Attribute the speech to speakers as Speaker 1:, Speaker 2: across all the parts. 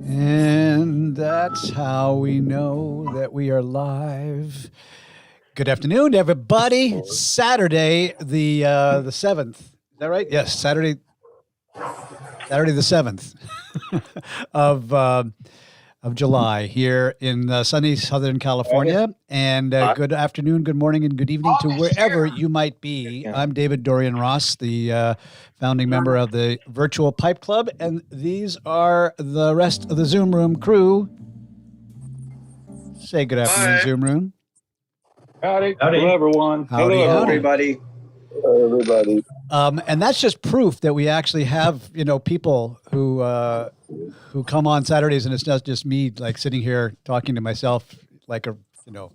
Speaker 1: And that's how we know that we are live. Good afternoon, everybody. It's Saturday, the 7th. Is that right? Yes, Saturday the 7th of July here in sunny Southern California. And good afternoon, good morning, and good evening to wherever you might be. I'm David Dorian Ross, the founding member of the Virtual Pipe Club, and these are the rest of the Zoom Room crew. Say good afternoon, Zoom Room.
Speaker 2: Howdy. Hello, everyone.
Speaker 1: Howdy,
Speaker 2: Hello,
Speaker 1: howdy.
Speaker 2: everybody.
Speaker 3: Hello, everybody.
Speaker 1: And that's just proof that we actually have, people who come on Saturdays, and it's not just me like sitting here talking to myself like a, the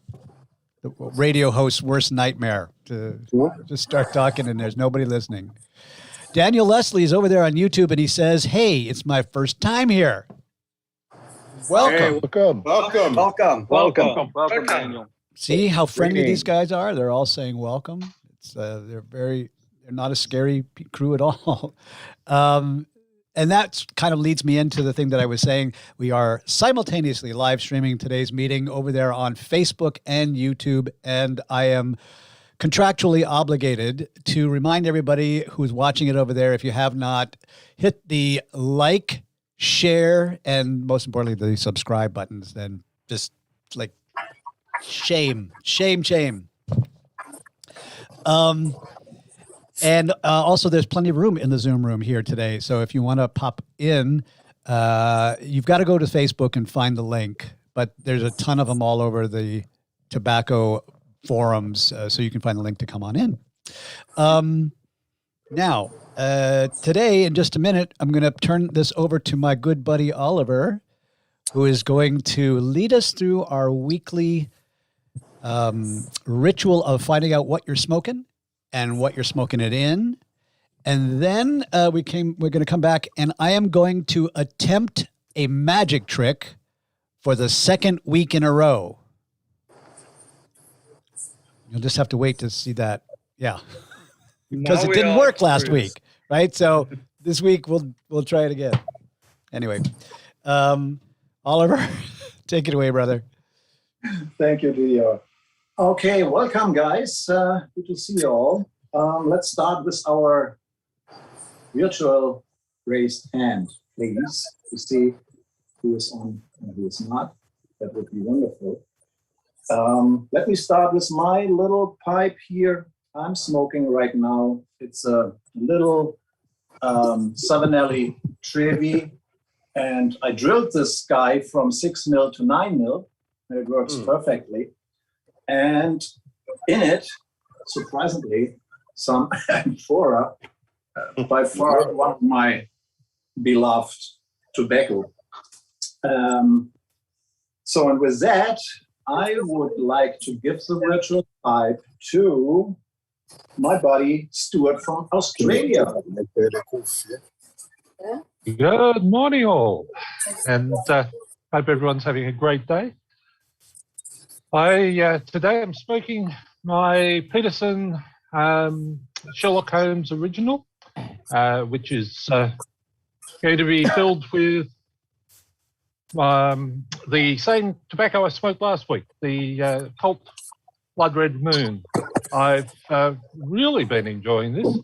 Speaker 1: radio host's worst nightmare to just start talking and there's nobody listening. Daniel Leslie is over there on YouTube and he says, "Hey, it's my first time here. Welcome.
Speaker 3: Hey, welcome,
Speaker 2: Daniel.
Speaker 1: See how friendly these guys are? They're all saying welcome. It's they're not a scary crew at all. And that kind of leads me into the thing that I was saying. We are simultaneously live streaming today's meeting over there on Facebook and YouTube. And I am contractually obligated to remind everybody who's watching it over there, if you have not, hit the like, share, and most importantly, the subscribe buttons. Then just like shame. And also, there's plenty of room in the Zoom room here today. So if you want to pop in, you've got to go to Facebook and find the link. But there's a ton of them all over the tobacco forums, so you can find the link to come on in. Now, today, in just a minute, I'm going to turn this over to my good buddy Oliver, who is going to lead us through our weekly ritual of finding out what you're smoking and what you're smoking it in. And then we're going to come back and I am going to attempt a magic trick for the second week in a row. You'll just have to wait to see that. Yeah. Because it didn't work last week, right? So this week we'll try it again. Anyway, Oliver, take it away, brother.
Speaker 4: Thank you, Didio. Okay, welcome, guys. Good to see you all. Let's start with our virtual raised hand, please, to see who is on and who is not. That would be wonderful. Let me start with my little pipe here. I'm smoking right now. It's a little Savinelli Trevi, and I drilled this guy from 6 mil to 9 mil, and it works perfectly. And in it, surprisingly, some amphora, by far one of my beloved tobacco. So, and with that, I would like to give the virtual pipe to my buddy Stuart from Australia.
Speaker 2: Good morning, all. And hope everyone's having a great day. Today I'm smoking my Peterson Sherlock Holmes original, which is going to be filled with the same tobacco I smoked last week, the Colt Blood Red Moon. I've really been enjoying this.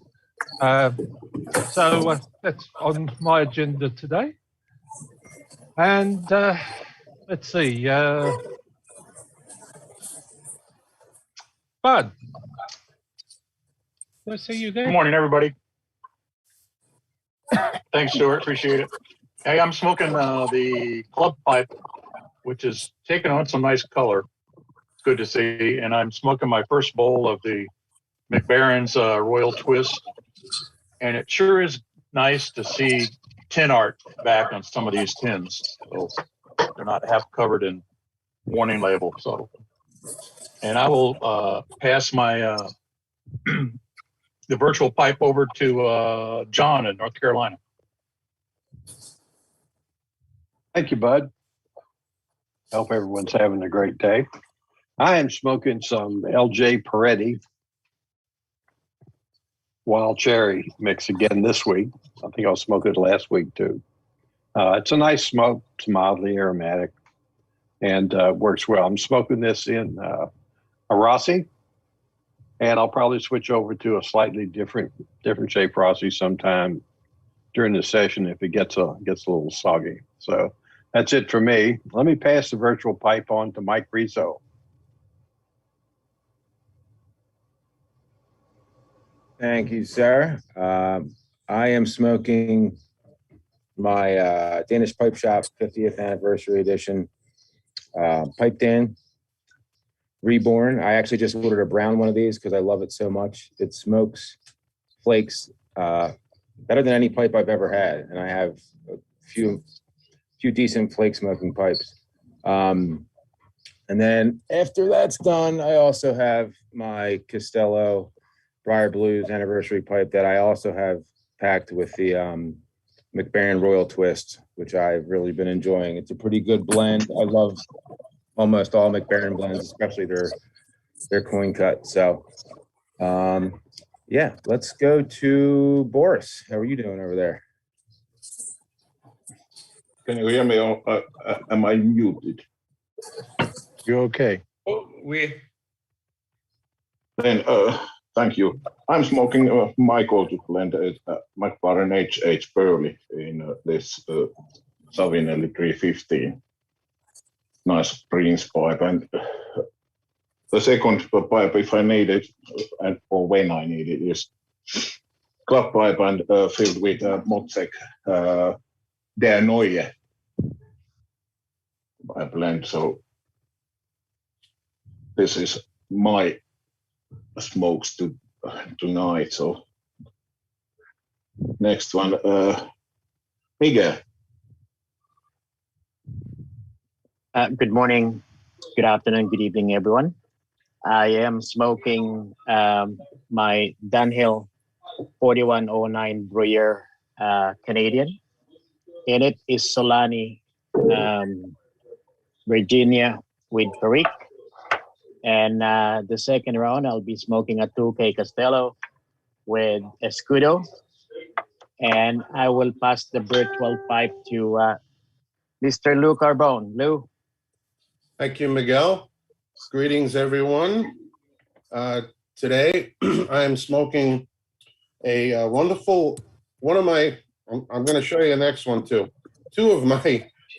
Speaker 2: So that's on my agenda today. And let's see. Bud, did I see you there?
Speaker 5: Good morning, everybody. Thanks, Stuart. Appreciate it. Hey, I'm smoking the club pipe, which is taking on some nice color. It's good to see. And I'm smoking my first bowl of the McBaron's Royal Twist. And it sure is nice to see tin art back on some of these tins. So they're not half covered in warning label. So, and I will pass my the virtual pipe over to John in North Carolina.
Speaker 3: Thank you, Bud. I hope everyone's having a great day. I am smoking some LJ Peretti. wild cherry mix again this week. I think I was smoking it last week too. It's a nice smoke. It's mildly aromatic and works well. I'm smoking this in a Rossi, and I'll probably switch over to a slightly different shape Rossi sometime during the session if it gets a little soggy. So that's it for me. Let me pass the virtual pipe on to Mike Rizzo.
Speaker 6: Thank you, sir. I am smoking my Danish Pipe Shop 50th Anniversary Edition Pipe Dan Reborn. I actually just ordered a brown one of these because I love it so much. It smokes flakes better than any pipe I've ever had, and I have a few decent flake smoking pipes. And then after that's done, I also have my Castello Briar Blues Anniversary pipe that I also have packed with the McBaron Royal Twist, which I've really been enjoying. It's a pretty good blend. I love almost all McBaron blends, especially their coin cut. So, yeah, let's go to Boris. How are you doing over there?
Speaker 7: Can you hear me? Or, am I muted?
Speaker 3: You okay?
Speaker 7: Oh, Then, thank you. I'm smoking my go-to blend is McBaron HH Burley in this Savinelli 315. Nice Prince pipe. And the second pipe, if I need it, or when I need it, is club pipe and filled with Motzek Der Neue blend. So this is my smokes tonight. So next one, Miguel.
Speaker 8: Good morning, good afternoon, good evening, everyone. I am smoking my Dunhill 4109 Brewer Canadian. In it is Solani Virginia with Perique. And the second round, I'll be smoking a 2K Castello with Escudo. And I will pass the virtual pipe to Mr. Lou Carbone. Lou.
Speaker 9: Thank you, Miguel. Greetings, everyone. Today, I am smoking a wonderful, I'm going to show you the next one too. Two of my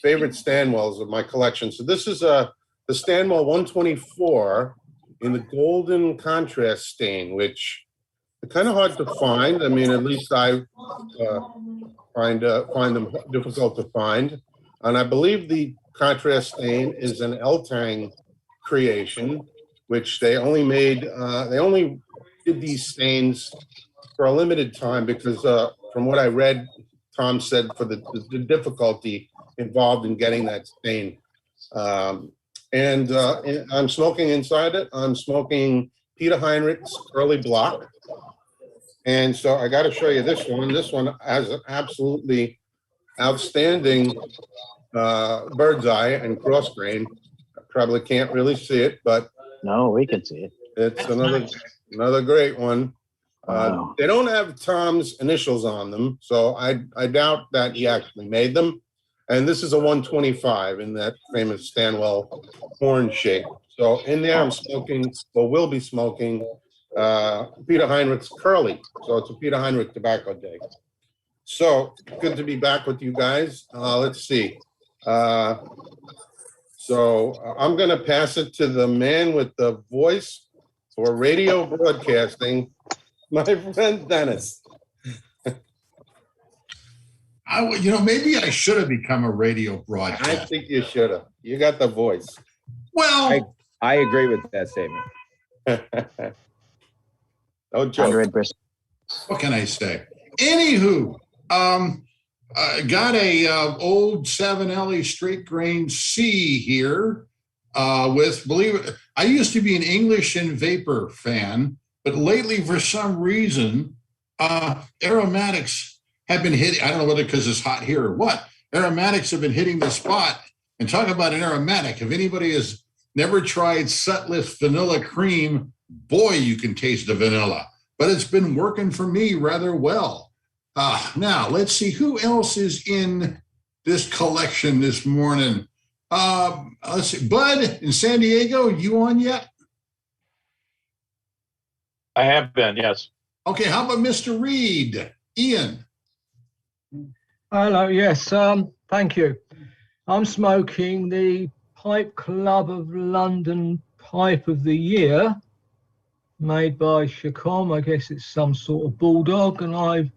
Speaker 9: favorite Stanwells of my collection. So this is the Stanwell 124 in the golden contrast stain, which is kind of hard to find. I mean, at least I find them difficult to find. And I believe the contrast stain is an Eltang creation, which they only did these stains for a limited time because from what I read, Tom said for the difficulty involved in getting that stain. And I'm smoking inside it. I'm smoking Peter Heinrich's Early Block. And so I got to show you this one. This one has an absolutely outstanding bird's eye and cross grain. I probably can't really see it, but
Speaker 8: no, we can see it.
Speaker 9: It's another great one.
Speaker 8: Wow.
Speaker 9: They don't have Tom's initials on them, so I doubt that he actually made them. And this is a 125 in that famous Stanwell horn shape. So in there, I'm smoking, or will be smoking, Peter Heinrich's Curly. So it's a Peter Heinrich Tobacco Day. So good to be back with you guys. Let's see. So I'm going to pass it to the man with the voice for radio broadcasting, my friend Dennis.
Speaker 10: Maybe I should have become a radio broadcaster.
Speaker 9: I think you should have. You got the voice.
Speaker 10: Well,
Speaker 6: I agree with that statement.
Speaker 9: No joke.
Speaker 8: 100%.
Speaker 10: What can I say? Anywho, got a old Savinelli straight grain C here with, I used to be an English and Vapor fan, but lately for some reason, aromatics have been hitting, I don't know whether because it's hot here or what, aromatics have been hitting the spot. And talk about an aromatic. If anybody has never tried Sutliff Vanilla Cream, boy, you can taste the vanilla. but it's been working for me rather well. Now, let's see who else is in this collection this morning. Let's see. Bud in San Diego, you on yet?
Speaker 5: I have been, yes.
Speaker 10: Okay, how about Mr. Reed? Ian?
Speaker 11: Hello, yes, thank you. I'm smoking the Pipe Club of London Pipe of the Year, made by Chacom. I guess it's some sort of bulldog, and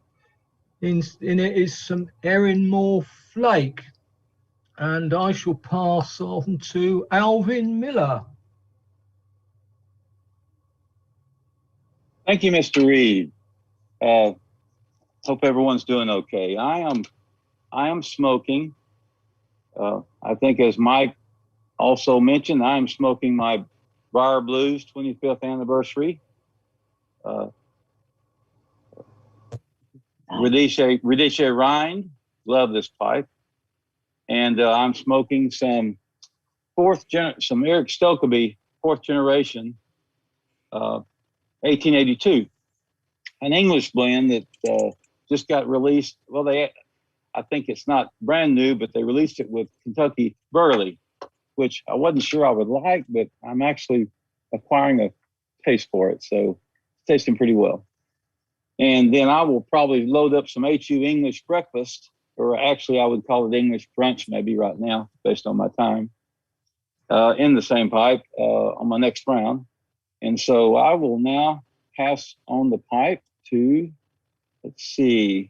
Speaker 11: in it is some Erinmore Flake. And I shall pass on to Alvin Miller.
Speaker 12: Thank you, Mr. Reed. Hope everyone's doing okay. I am smoking. I think as Mike also mentioned, I am smoking my Bar Blues 25th anniversary. Radice Rind. Love this pipe. And I'm smoking some Eric Stokeby, 4th generation, 1882, an English blend that just got released. Well, I think it's not brand new, but they released it with Kentucky Burley, which I wasn't sure I would like, but I'm actually acquiring a taste for it. So it's tasting pretty well. And then I will probably load up some HU English breakfast, or actually I would call it English brunch maybe right now, based on my time, in the same pipe on my next round. And so I will now pass on the pipe to, let's see.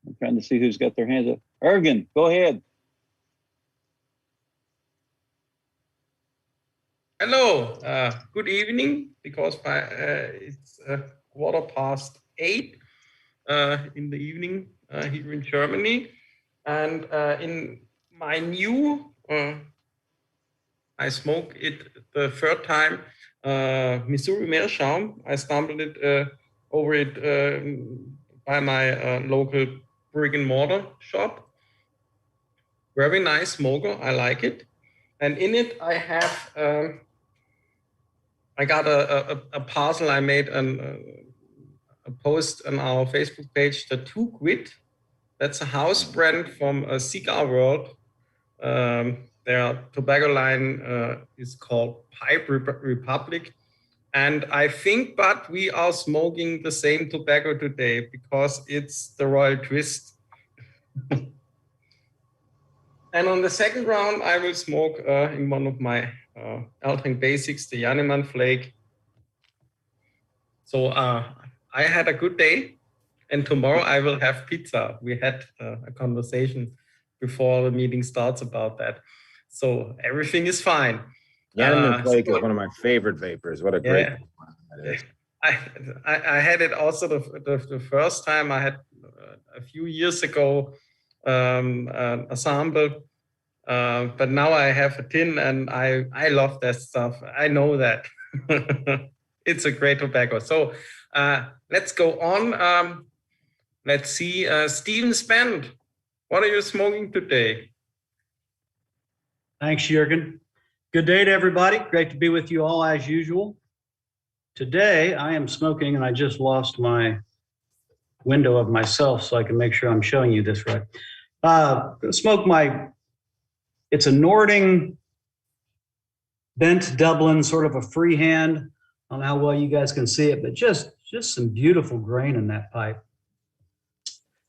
Speaker 12: I'm trying to see who's got their hands up. Ergen, go ahead.
Speaker 13: Hello, good evening, because it's 8:15 in the evening here in Germany. And in my new, I smoke it the third time, Missouri Meerschaum. I stumbled over it by my local brick and mortar shop. Very nice smoker, I like it. And in it, I have, I got a parcel. I made a post on our Facebook page, the 2 Quid. That's a house brand from Cigar World. Their tobacco line is called Pipe Republic. And I think, but we are smoking the same tobacco today because it's the Royal Twist. And on the second round, I will smoke in one of my Altering Basics, the Jannemann Flake. So I had a good day, and tomorrow I will have pizza. We had a conversation before the meeting starts about that. So everything is fine.
Speaker 6: Jannemann Flake is one of my favorite vapors. What a great one that is.
Speaker 13: I had it also the first time. I had a few years ago a sample, but now I have a tin, and I love that stuff. I know that. It's a great tobacco. So let's go on. Let's see, Steven Spend, what are you smoking today?
Speaker 14: Thanks, Jürgen. Good day to everybody. Great to be with you all as usual. Today I am smoking, and I just lost my window of myself so I can make sure I'm showing you this right. Smoke it's a Nording bent Dublin, sort of a freehand. I don't know how well you guys can see it, but just some beautiful grain in that pipe.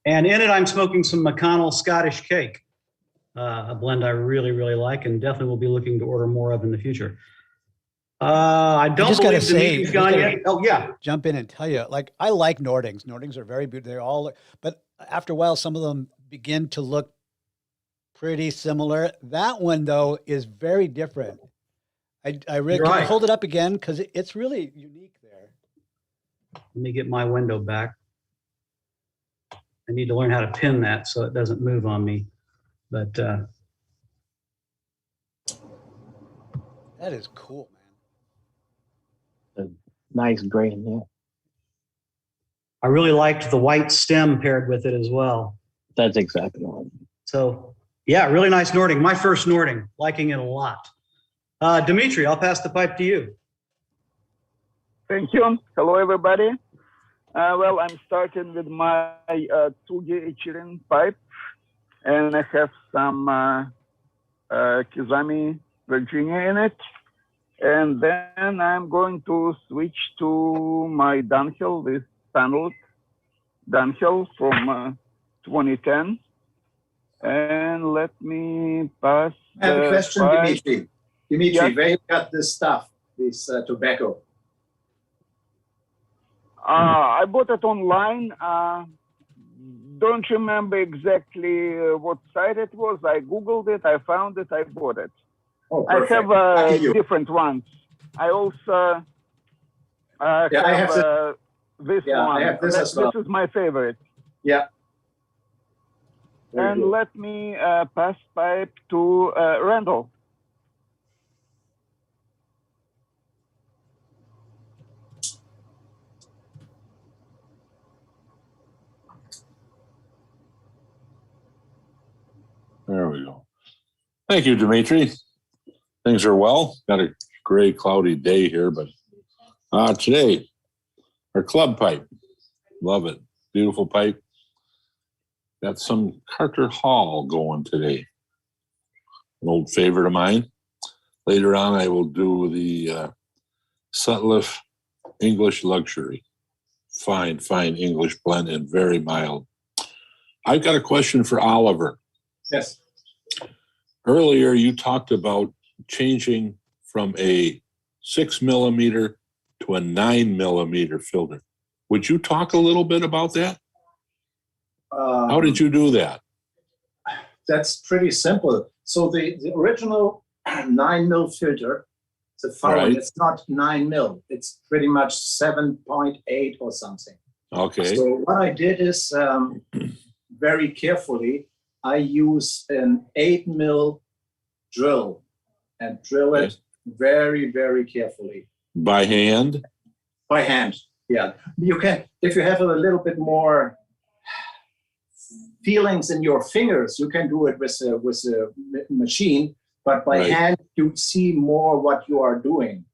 Speaker 14: And in it, I'm smoking some McConnell Scottish Cake, a blend I really, really like, and definitely will be looking to order more of in the future. I don't
Speaker 1: just gotta
Speaker 14: believe the meeting's gone yet. Oh, yeah.
Speaker 1: Jump in and tell you, like, I like Nordings. Nordings are very beautiful. They're all, but after a while, some of them begin to look pretty similar. That one, though, is very different. I really, can you hold it up again? Because it's really unique there.
Speaker 14: Let me get my window back. I need to learn how to pin that so it doesn't move on me. But
Speaker 1: that is cool, man.
Speaker 8: Nice grain, yeah.
Speaker 14: I really liked the white stem paired with it as well.
Speaker 8: That's exactly right.
Speaker 14: So, yeah, really nice Nording. My first Nording, liking it a lot. Dimitri, I'll pass the pipe to you.
Speaker 15: Thank you. Hello, everybody. Well, I'm starting with my 2G Chirin pipe, and I have some Kizami Virginia in it. And then I'm going to switch to my Dunhill, this paneled Dunhill from 2010. And let me pass.
Speaker 4: I have a question, Dimitri. Dimitri,
Speaker 15: Yes.
Speaker 4: where you got this stuff, this tobacco?
Speaker 15: I bought it online. Don't remember exactly what site it was. I Googled it, I found it, I bought it.
Speaker 4: Oh,
Speaker 15: I
Speaker 4: perfect.
Speaker 15: have different ones. I also
Speaker 4: I have
Speaker 15: this
Speaker 4: Yeah,
Speaker 15: one.
Speaker 4: I have this as well.
Speaker 15: This is my favorite.
Speaker 4: Yeah. Very
Speaker 15: And
Speaker 4: good.
Speaker 15: let me pass pipe to Randall.
Speaker 16: There we go. Thank you, Dimitri. Things are well. Got a gray, cloudy day here, but today, our club pipe. Love it. Beautiful pipe. Got some Carter Hall going today. An old favorite of mine. Later on, I will do the Sutliff English Luxury. Fine English blend and very mild. I've got a question for Oliver.
Speaker 4: Yes.
Speaker 16: Earlier, you talked about changing from a 6mm to a 9mm filter. Would you talk a little bit about that? How did you do that?
Speaker 4: That's pretty simple. So the original 9mm filter, the following,
Speaker 16: Right.
Speaker 4: it's not 9mm. It's pretty much 7.8 or something.
Speaker 16: Okay.
Speaker 4: So what I did is very carefully, I use an 8mm drill and drill it very, very carefully.
Speaker 16: By hand?
Speaker 4: By hand, yeah. You can, if you have a little bit more feelings in your fingers, you can do it with a machine, but by
Speaker 16: Right.
Speaker 4: hand, you see more what you are doing.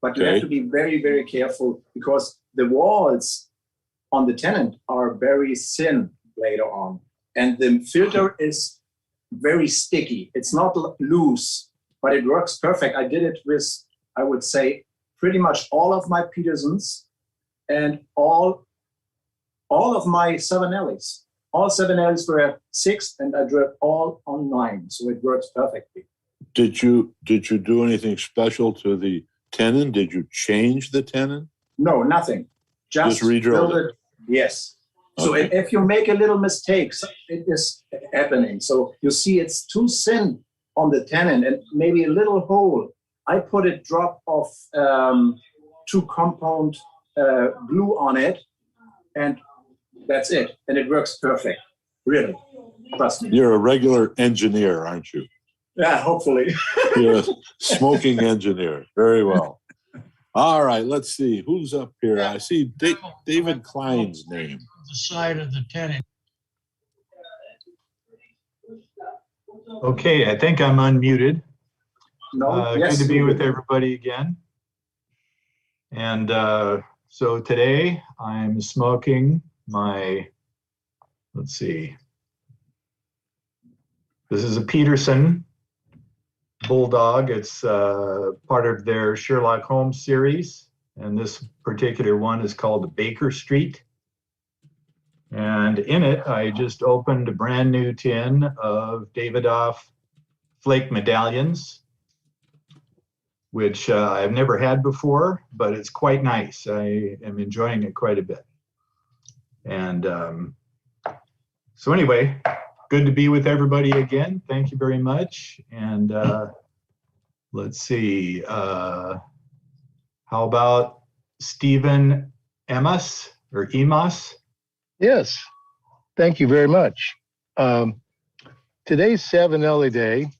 Speaker 4: But you have
Speaker 16: Okay.
Speaker 4: to be very, very careful because the walls on the tenant are very thin later on. And the filter is very sticky. It's not loose, but it works perfect. I did it with, I would say, pretty much all of my Petersons and all of my Savinellis. All Savinellis were at 6 and I drilled all on 9. So it works perfectly.
Speaker 16: Did you do anything special to the tenon? Did you change the tenon?
Speaker 4: No, nothing. Just
Speaker 16: re-drilled
Speaker 4: drilled
Speaker 16: it.
Speaker 4: Yes. So
Speaker 16: Okay.
Speaker 4: if you make a little mistake, it is happening. So you see it's too thin on the tenon and maybe a little hole. I put a drop of 2 compound glue on it and that's it. And it works perfect. Really. Trust me.
Speaker 16: You're a regular engineer, aren't you?
Speaker 4: Yeah, hopefully.
Speaker 16: You're a smoking engineer. Very well. All right, let's see. Who's up here? I see David Klein's name.
Speaker 17: The side of the tenant.
Speaker 18: Okay, I think I'm unmuted.
Speaker 4: No, yes,
Speaker 18: good to be
Speaker 4: you're
Speaker 18: with
Speaker 4: good.
Speaker 18: everybody again. And so today I'm smoking my, let's see, this is a Peterson Bulldog. It's part of their Sherlock Holmes series. And this particular one is called Baker Street. And in it, I just opened a brand new tin of Davidoff flake medallions, which I've never had before, but it's quite nice. I am enjoying it quite a bit. And so anyway, good to be with everybody again. Thank you very much. And let's see, how about Stephen Emas or Emas?
Speaker 19: Yes, thank you very much. Today's Savinelli Day,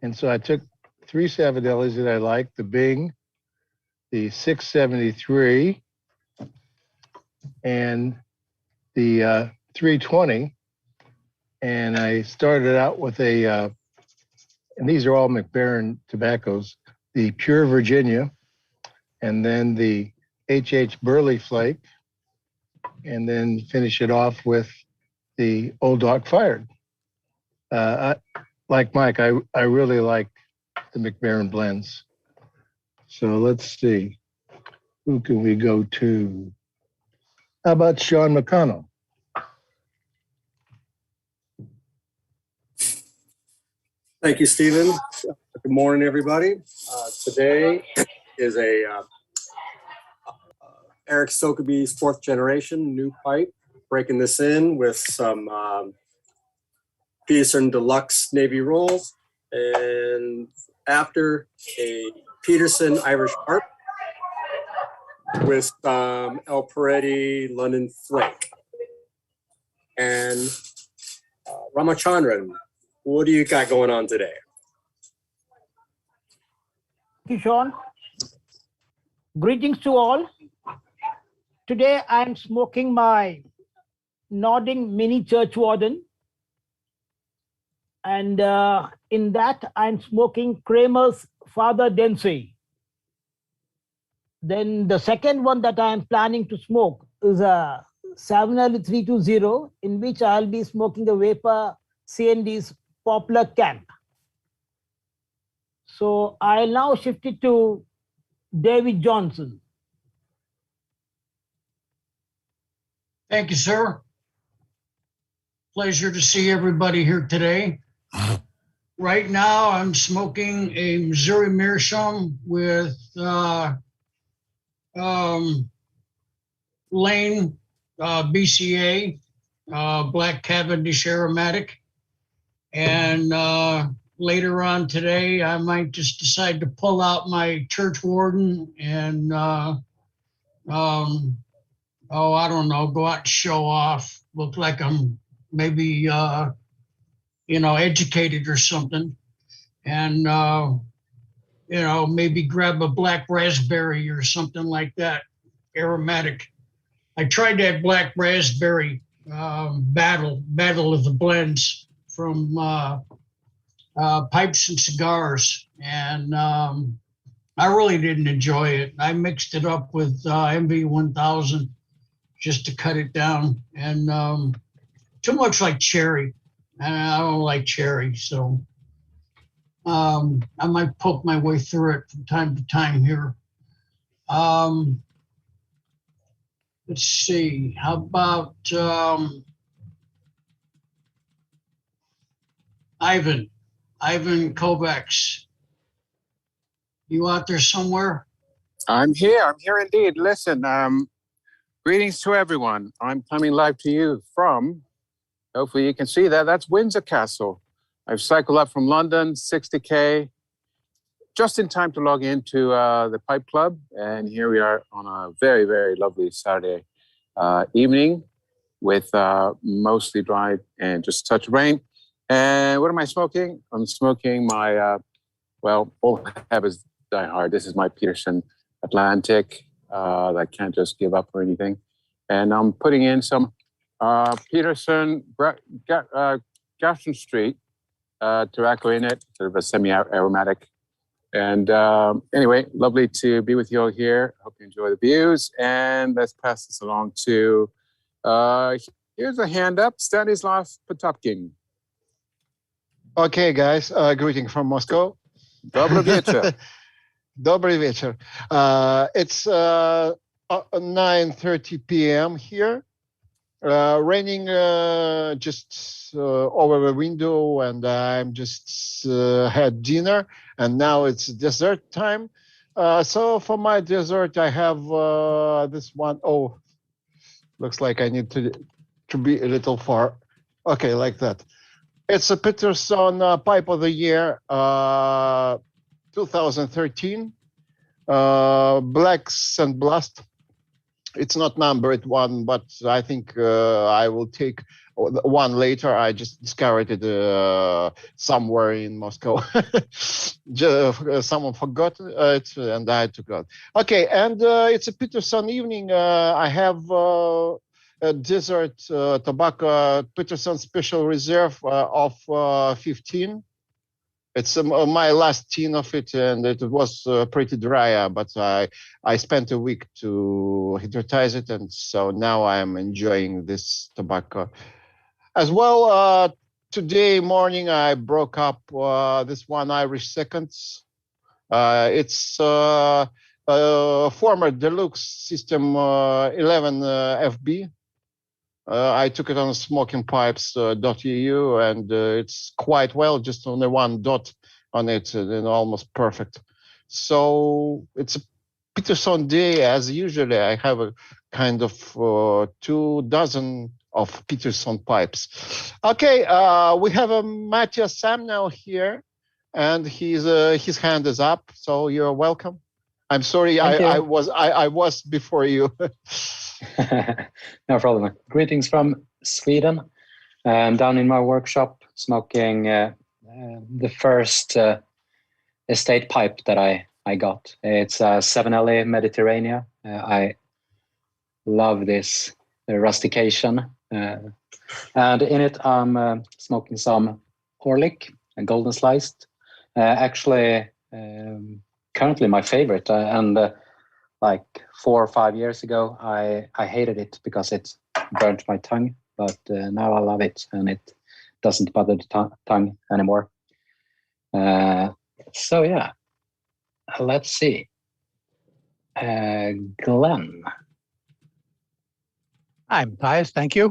Speaker 19: and so I took 3 Savinellis that I like, the Bing, the 673, and the 320, and I started out with a, and these are all McBaron tobaccos, the Pure Virginia, and then the H.H. Burley Flake, and then finish it off with the Old Dog Fired. Like Mike, I really like the McBaron blends. So let's see. Who can we go to? How about Sean McConnell?
Speaker 20: Thank you, Stephen. Good morning, everybody. Today is a Eric Sokeby's 4th generation new pipe. Breaking this in with some Peterson Deluxe Navy rolls, and after a Peterson Irish Harp with some El Peretti London Flake. And Ramachandran, what do you got going on today?
Speaker 21: Thank you, Sean. Greetings to all. Today I'm smoking my Nodding Mini Church Warden. And in that, I'm smoking Kramer's Father Dempsey. Then the second one that I'm planning to smoke is a Savinelli 320, in which I'll be smoking the Vapor C&D's Poplar Camp. So I'll now shift it to David Johnson.
Speaker 17: Thank you, sir. Pleasure to see everybody here today. Right now, I'm smoking a Missouri Meerschaum with Lane BCA, Black Cavendish Aromatic. And later on today, I might just decide to pull out my Church Warden and, I don't know, go out and show off, look like I'm maybe, educated or something. And, maybe grab a black raspberry or something like that, aromatic. I tried that black raspberry battle of the blends from Pipes and Cigars, and I really didn't enjoy it. I mixed it up with MV1000 just to cut it down, and too much like cherry, and I don't like cherry, so I might poke my way through it from time to time here. Let's see, how about Ivan Kovacs? You out there somewhere?
Speaker 6: I'm here indeed. Listen, greetings to everyone. I'm coming live to you from, hopefully you can see that, that's Windsor Castle. I've cycled up from London, 60K, just in time to log into the Pipe Club. And here we are on a very, very lovely Saturday evening with mostly dry and just a touch of rain. And what am I smoking? I'm smoking my, all habits die hard. This is my Peterson Atlantic that I can't just give up or anything. And I'm putting in some Peterson Gaston Street tobacco in it, sort of a semi-aromatic. And anyway, lovely to be with you all here. Hope you enjoy the views. And let's pass this along to, here's a hand up, Stanislav Potapkin.
Speaker 19: Okay, guys, greeting from Moscow.
Speaker 6: Dobry wieczór.
Speaker 19: Dobry wieczór. It's 9:30 p.m. here. Raining just over the window, and I'm just had dinner, and now it's dessert time. So for my dessert, I have this one. Oh, looks like I need to be a little far. Okay, like that. It's a Peterson Pipe of the Year 2013, Black St. Blast. It's not numbered one, but I think I will take one later. I just discovered it somewhere in Moscow. Someone forgot it, and I took it. Okay, and it's a Peterson evening. I have a dessert tobacco Peterson Special Reserve of 15. It's my last tin of it, and it was pretty dry, but I spent a week to hydratize it, and so now I am enjoying this tobacco. As well, today morning I broke up this one Irish Seconds. It's former Deluxe System 11 FB. I took it on smokingpipes.eu, and it's quite well, just only one dot on it, and almost perfect. So it's a Peterson day, as usually. I have a kind of 24 of Peterson pipes. Okay, we have a Matthias Sam now here, and his hand is up, so you're welcome. I'm sorry, I was before you.
Speaker 2: No problem. Greetings from Sweden. Down in my workshop, smoking the first estate pipe that I got. It's a 7LE Mediterranean. I love this rustication. And in it, I'm smoking some Orlik, a golden sliced. Actually, currently my favorite. Like 4 or 5 years ago, I hated it because it burnt my tongue, but now I love it and it doesn't bother the tongue anymore. So yeah, let's see. Glenn.
Speaker 22: Hi, Matthias, thank you.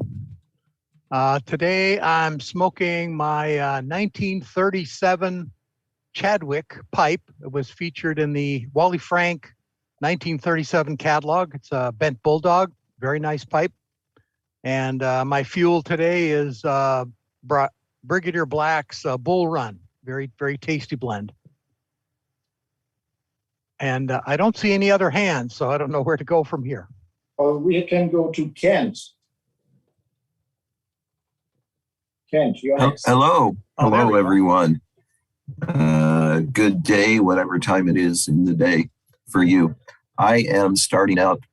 Speaker 22: Today I'm smoking my 1937 Chadwick pipe. It was featured in the Wally Frank 1937 catalog. It's a bent bulldog, very nice pipe. And my fuel today is Brigadier Black's Bull Run, very, very tasty blend. And I don't see any other hands, so I don't know where to go from here.
Speaker 4: We can go to Kent. Kent, you're next.
Speaker 23: Hello.
Speaker 4: Oh, there we
Speaker 23: Hello,
Speaker 4: go.
Speaker 23: everyone. Good day, whatever time it is in the day for you. I am starting out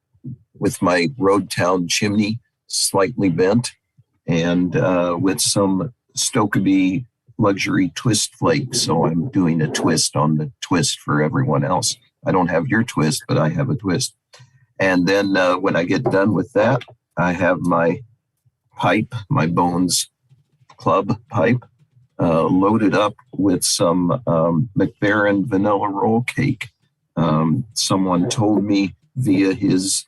Speaker 23: with my Road Town chimney, slightly bent, and with some Stokeby luxury twist flake. So I'm doing a twist on the twist for everyone else. I don't have your twist, but I have a twist. And then when I get done with that, I have my pipe, my Bones Club pipe, loaded up with some McBaron vanilla roll cake. Someone told me via his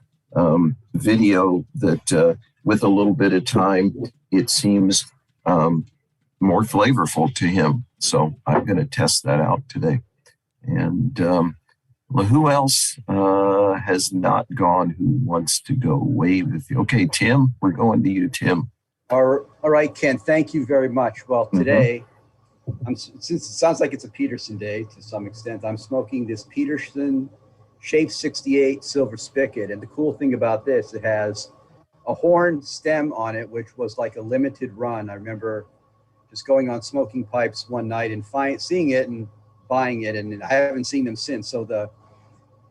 Speaker 23: video that with a little bit of time, it seems more flavorful to him. So I'm going to test that out today. And well, who else has not gone who wants to go wave with you? Okay, Tim, we're going to you, Tim.
Speaker 24: All right, Ken, thank you very much. Well, today, since it sounds like it's a Peterson day to some extent, I'm smoking this Peterson Shape 68 silver spigot. And the cool thing about this, it has a horn stem on it, which was like a limited run. I remember just going on Smoking Pipes one night and seeing it and buying it, and I haven't seen them since. So I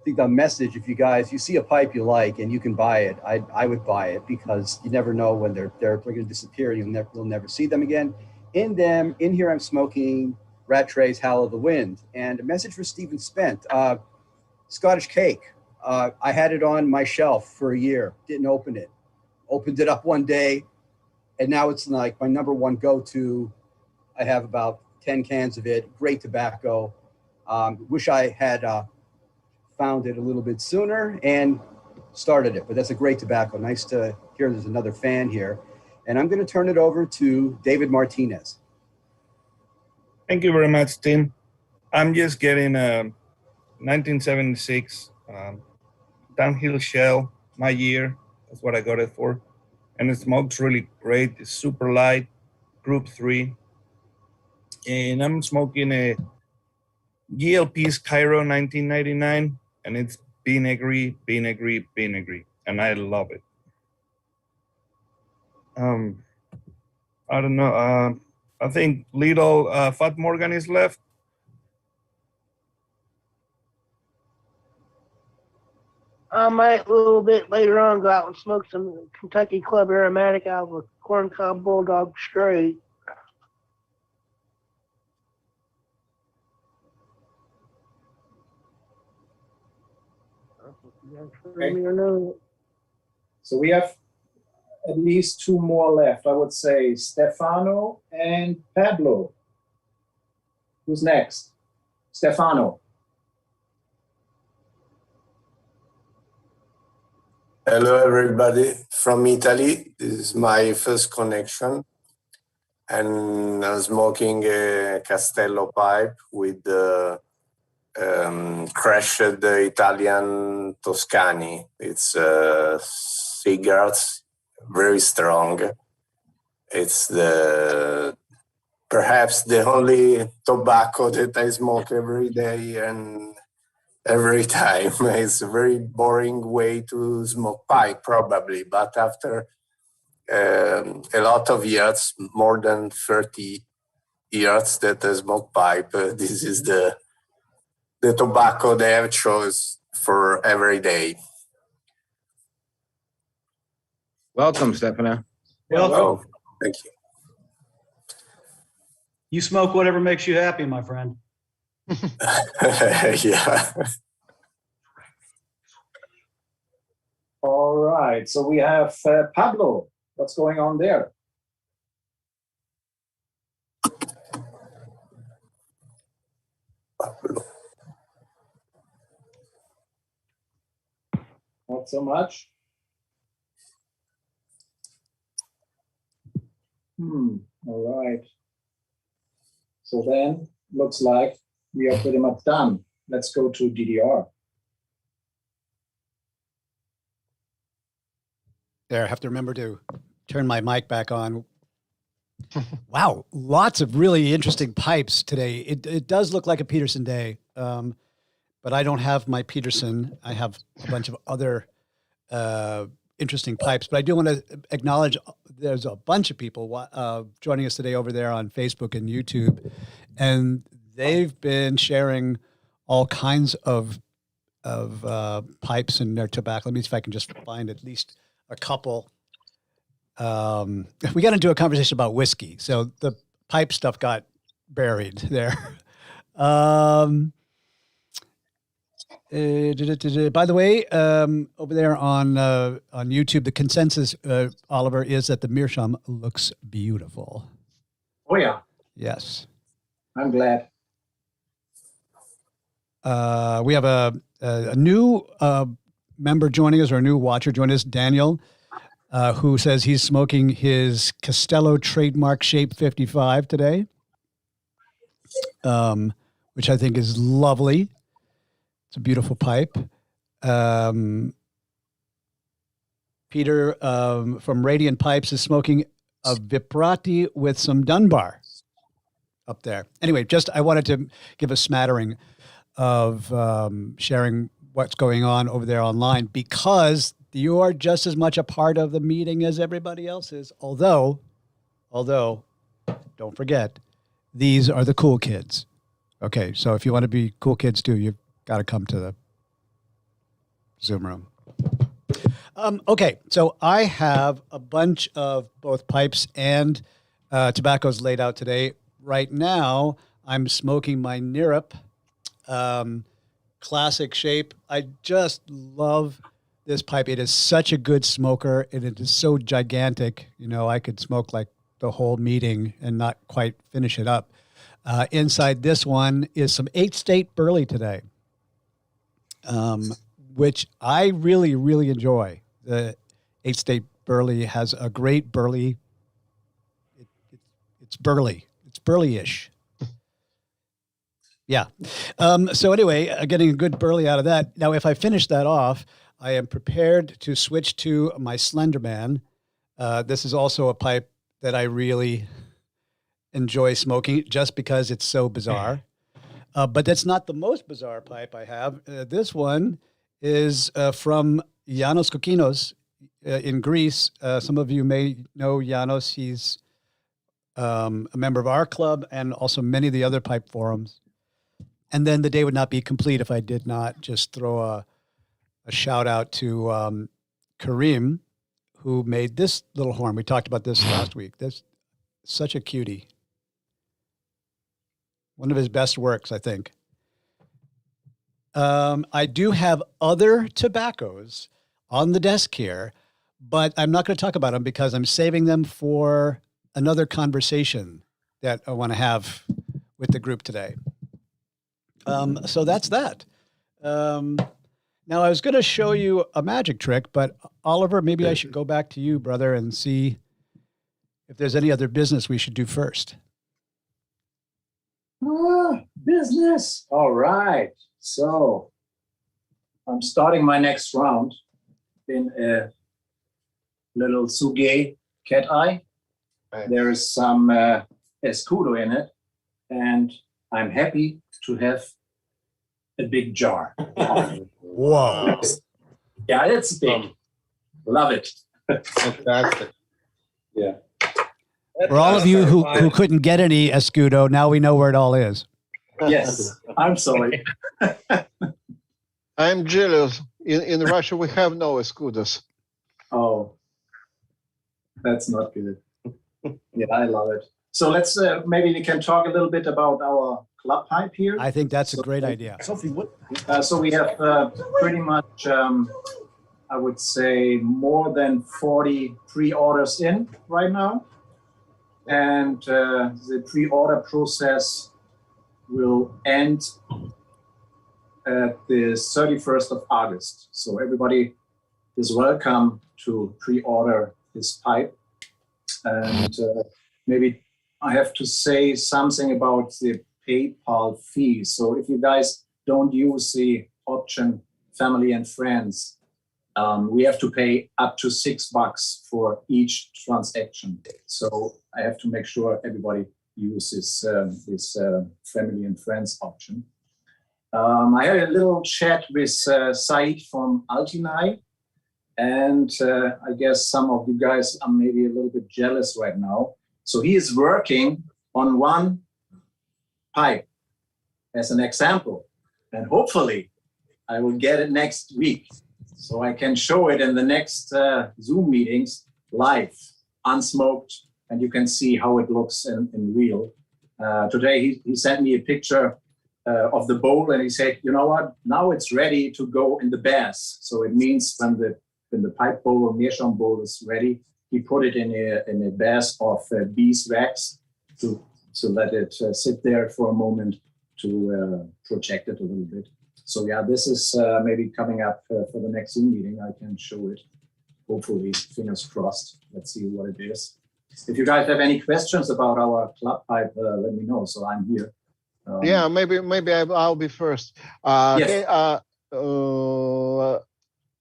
Speaker 24: think the message, if you see a pipe you like and you can buy it, I would buy it, because you never know when they're going to disappear. You'll never see them again. In here, I'm smoking Rattray's Howl of the Wind. And a message for Stephen Spent. Scottish Cake. I had it on my shelf for a year, didn't open it. Opened it up one day, and now it's like my number one go-to. I have about 10 cans of it. Great tobacco. Wish I had found it a little bit sooner and started it, but that's a great tobacco. Nice to hear there's another fan here. And I'm going to turn it over to David Martinez.
Speaker 25: Thank you very much, Tim. I'm just getting a 1976 Downhill Shell, my year. That's what I got it for. And it smokes really great. It's super light, Group 3. And I'm smoking a GLP's Cairo 1999, and it's vinegary, and I love it. I don't know. I think little Fat Morgan is left.
Speaker 26: I might a little bit later on go out and smoke some Kentucky Club Aromatic out of a Corncob Bulldog Straight. Let me know.
Speaker 4: So we have at least two more left. I would say Stefano and Pablo. Who's next? Stefano.
Speaker 3: Hello, everybody from Italy. This is my first connection, and I'm smoking a Castello pipe with crushed Italian Toscani. It's cigarettes, very strong. It's perhaps the only tobacco that I smoke every day and every time. It's a very boring way to smoke pipe, probably, but after a lot of years, more than 30 years that I smoke pipe, this is the tobacco they have chose for every day.
Speaker 6: Welcome, Stefano.
Speaker 14: Welcome.
Speaker 3: Oh, thank you.
Speaker 14: You smoke whatever makes you happy, my friend.
Speaker 3: Yeah.
Speaker 4: All right. So we have Pablo. What's going on there? Not so much. All right. So then, looks like we are pretty much done. Let's go to DDR.
Speaker 1: There, I have to remember to turn my mic back on. Wow, lots of really interesting pipes today. It does look like a Peterson day, but I don't have my Peterson. I have a bunch of other interesting pipes. But I do want to acknowledge there's a bunch of people joining us today over there on Facebook and YouTube, and they've been sharing all kinds of pipes and their tobacco. Let me see if I can just find at least a couple. We got into a conversation about whiskey, so the pipe stuff got buried there. By the way, over there on YouTube, the consensus, Oliver, is that the Meerschaum looks beautiful.
Speaker 4: Oh yeah.
Speaker 1: Yes.
Speaker 4: I'm glad.
Speaker 1: We have a new member joining us, or a new watcher joining us, Daniel, who says he's smoking his Castello trademark Shape 55 today, which I think is lovely. It's a beautiful pipe. Peter from Radiant Pipes is smoking a Viprati with some Dunbar up there. Anyway, I wanted to give a smattering of sharing what's going on over there online, because you are just as much a part of the meeting as everybody else is. Although, don't forget, these are the cool kids. Okay, so if you want to be cool kids too, you've got to come to the Zoom room. Okay, so I have a bunch of both pipes and tobaccos laid out today. Right now, I'm smoking my Nirup classic shape. I just love this pipe. It is such a good smoker, and it is so gigantic. You know, I could smoke like the whole meeting and not quite finish it up. Inside this one is some 8-state burley today, which I really, really enjoy. The 8-state burley has a great burley. It's burley. It's burley-ish. Yeah. So anyway, getting a good burley out of that. Now, if I finish that off, I am prepared to switch to my Slenderman. This is also a pipe that I really enjoy smoking just because it's so bizarre. But that's not the most bizarre pipe I have. This one is from Janos Kokinos in Greece. Some of you may know Janos. He's a member of our club and also many of the other pipe forums. And then the day would not be complete if I did not just throw a shout out to Kareem, who made this little horn. We talked about this last week. This such a cutie. One of his best works, I think. I do have other tobaccos on the desk here, but I'm not going to talk about them because I'm saving them for another conversation that I want to have with the group today. So that's that. Now, I was going to show you a magic trick, but Oliver, maybe I should go back to you, brother, and see if there's any other business we should do first.
Speaker 4: Business. All right. So I'm starting my next round in a little Suge cat eye. There is some escudo in it, and I'm happy to have a big jar.
Speaker 1: Whoa.
Speaker 4: Yeah, it's big. Love it.
Speaker 3: Fantastic.
Speaker 4: Yeah.
Speaker 1: For all of you who couldn't get any escudo, now we know where it all is.
Speaker 4: Yes, I'm sorry.
Speaker 19: I'm jealous. In Russia, we have no escudos.
Speaker 4: Oh, that's not good. Yeah, I love it. So let's maybe we can talk a little bit about our club pipe here.
Speaker 1: I think that's a great idea.
Speaker 4: So we have pretty much, I would say, more than 40 pre-orders in right now. And the pre-order process will end at the 31st of August. So everybody is welcome to pre-order this pipe. And maybe I have to say something about the PayPal fee. So if you guys don't use the option family and friends, we have to pay up to $6 for each transaction. So I have to make sure everybody uses this family and friends option. I had a little chat with Said from Altinai, and I guess some of you guys are maybe a little bit jealous right now. So he is working on one pipe as an example, and hopefully I will get it next week so I can show it in the next Zoom meetings live, unsmoked, and you can see how it looks in real. Today he sent me a picture of the bowl, and he said, you know what, now it's ready to go in the bass. So it means when the pipe bowl or meerschaum bowl is ready, he put it in a bass of beeswax to let it sit there for a moment to project it a little bit. So yeah, this is maybe coming up for the next Zoom meeting. I can show it, hopefully, fingers crossed. Let's see what it is. If you guys have any questions about our club pipe, let me know. So I'm here.
Speaker 19: Yeah, maybe I'll be first.
Speaker 4: Yes.
Speaker 19: Hey,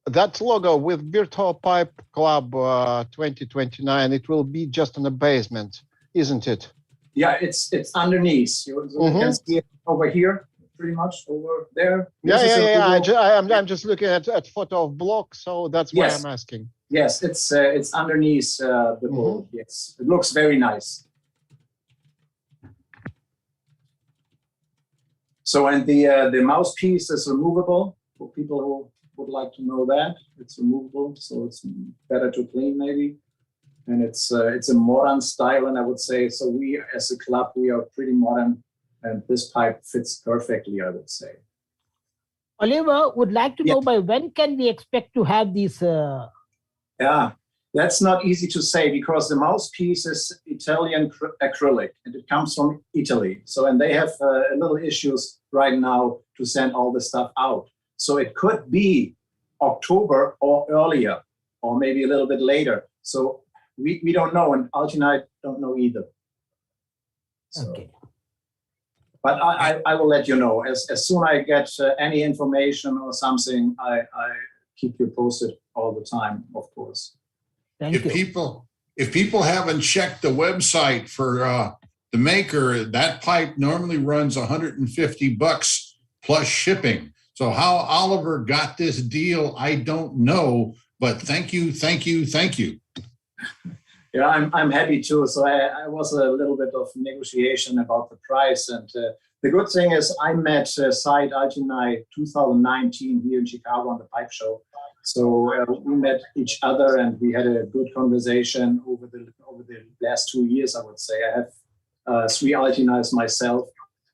Speaker 19: that logo with Virtual Pipe Club 2029, it will be just in the basement, isn't it?
Speaker 4: Yeah, it's underneath. You can see it over here, pretty much over there.
Speaker 19: Yeah. I'm just looking at photo of block, so that's why I'm asking.
Speaker 4: Yes, it's underneath the bowl. Yes, it looks very nice. So, and the mouthpiece is removable for people who would like to know that. It's removable, so it's better to clean maybe. And it's a modern style, and I would say, so we as a club, we are pretty modern, and this pipe fits perfectly, I would say.
Speaker 21: Oliver would like to know by when can we expect to have these?
Speaker 4: Yeah, that's not easy to say because the mouthpiece is Italian acrylic, and it comes from Italy. So, and they have a little issues right now to send all the stuff out. So it could be October or earlier, or maybe a little bit later. So we don't know, and Alti and I don't know either. So, okay. But I will let you know. As soon as I get any information or something, I keep you posted all the time, of course.
Speaker 5: If people haven't checked the website for the maker, that pipe normally runs $150 plus shipping. So how Oliver got this deal, I don't know, but thank you.
Speaker 4: Yeah, I'm happy too. So I was a little bit of negotiation about the price, and the good thing is I met Said Altinai 2019 here in Chicago on the pipe show. So we met each other and we had a good conversation over the last 2 years. I would say I have 3 Altinais myself,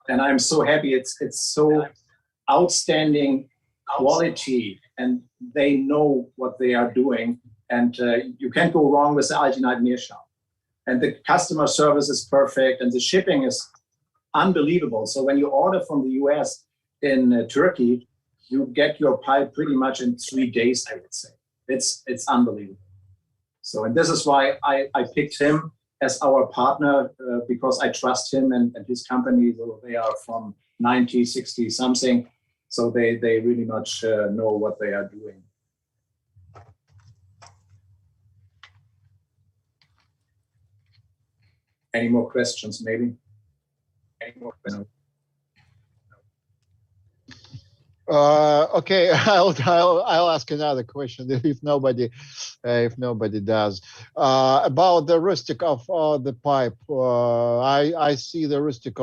Speaker 4: and I'm so happy. It's so outstanding quality, and they know what they are doing. And you can't go wrong with the Alginate Meerschaum. And the customer service is perfect, and the shipping is unbelievable. So when you order from the US in Turkey, you get your pipe pretty much in 3 days, I would say. It's unbelievable. So, and this is why I picked him as our partner, because I trust him and his company. So they are from 90, 60 something. So they really much know what they are doing. Any more questions, maybe? Any more questions?
Speaker 19: Okay, I'll ask another question if nobody does. About the rustic of the pipe. I see the rustic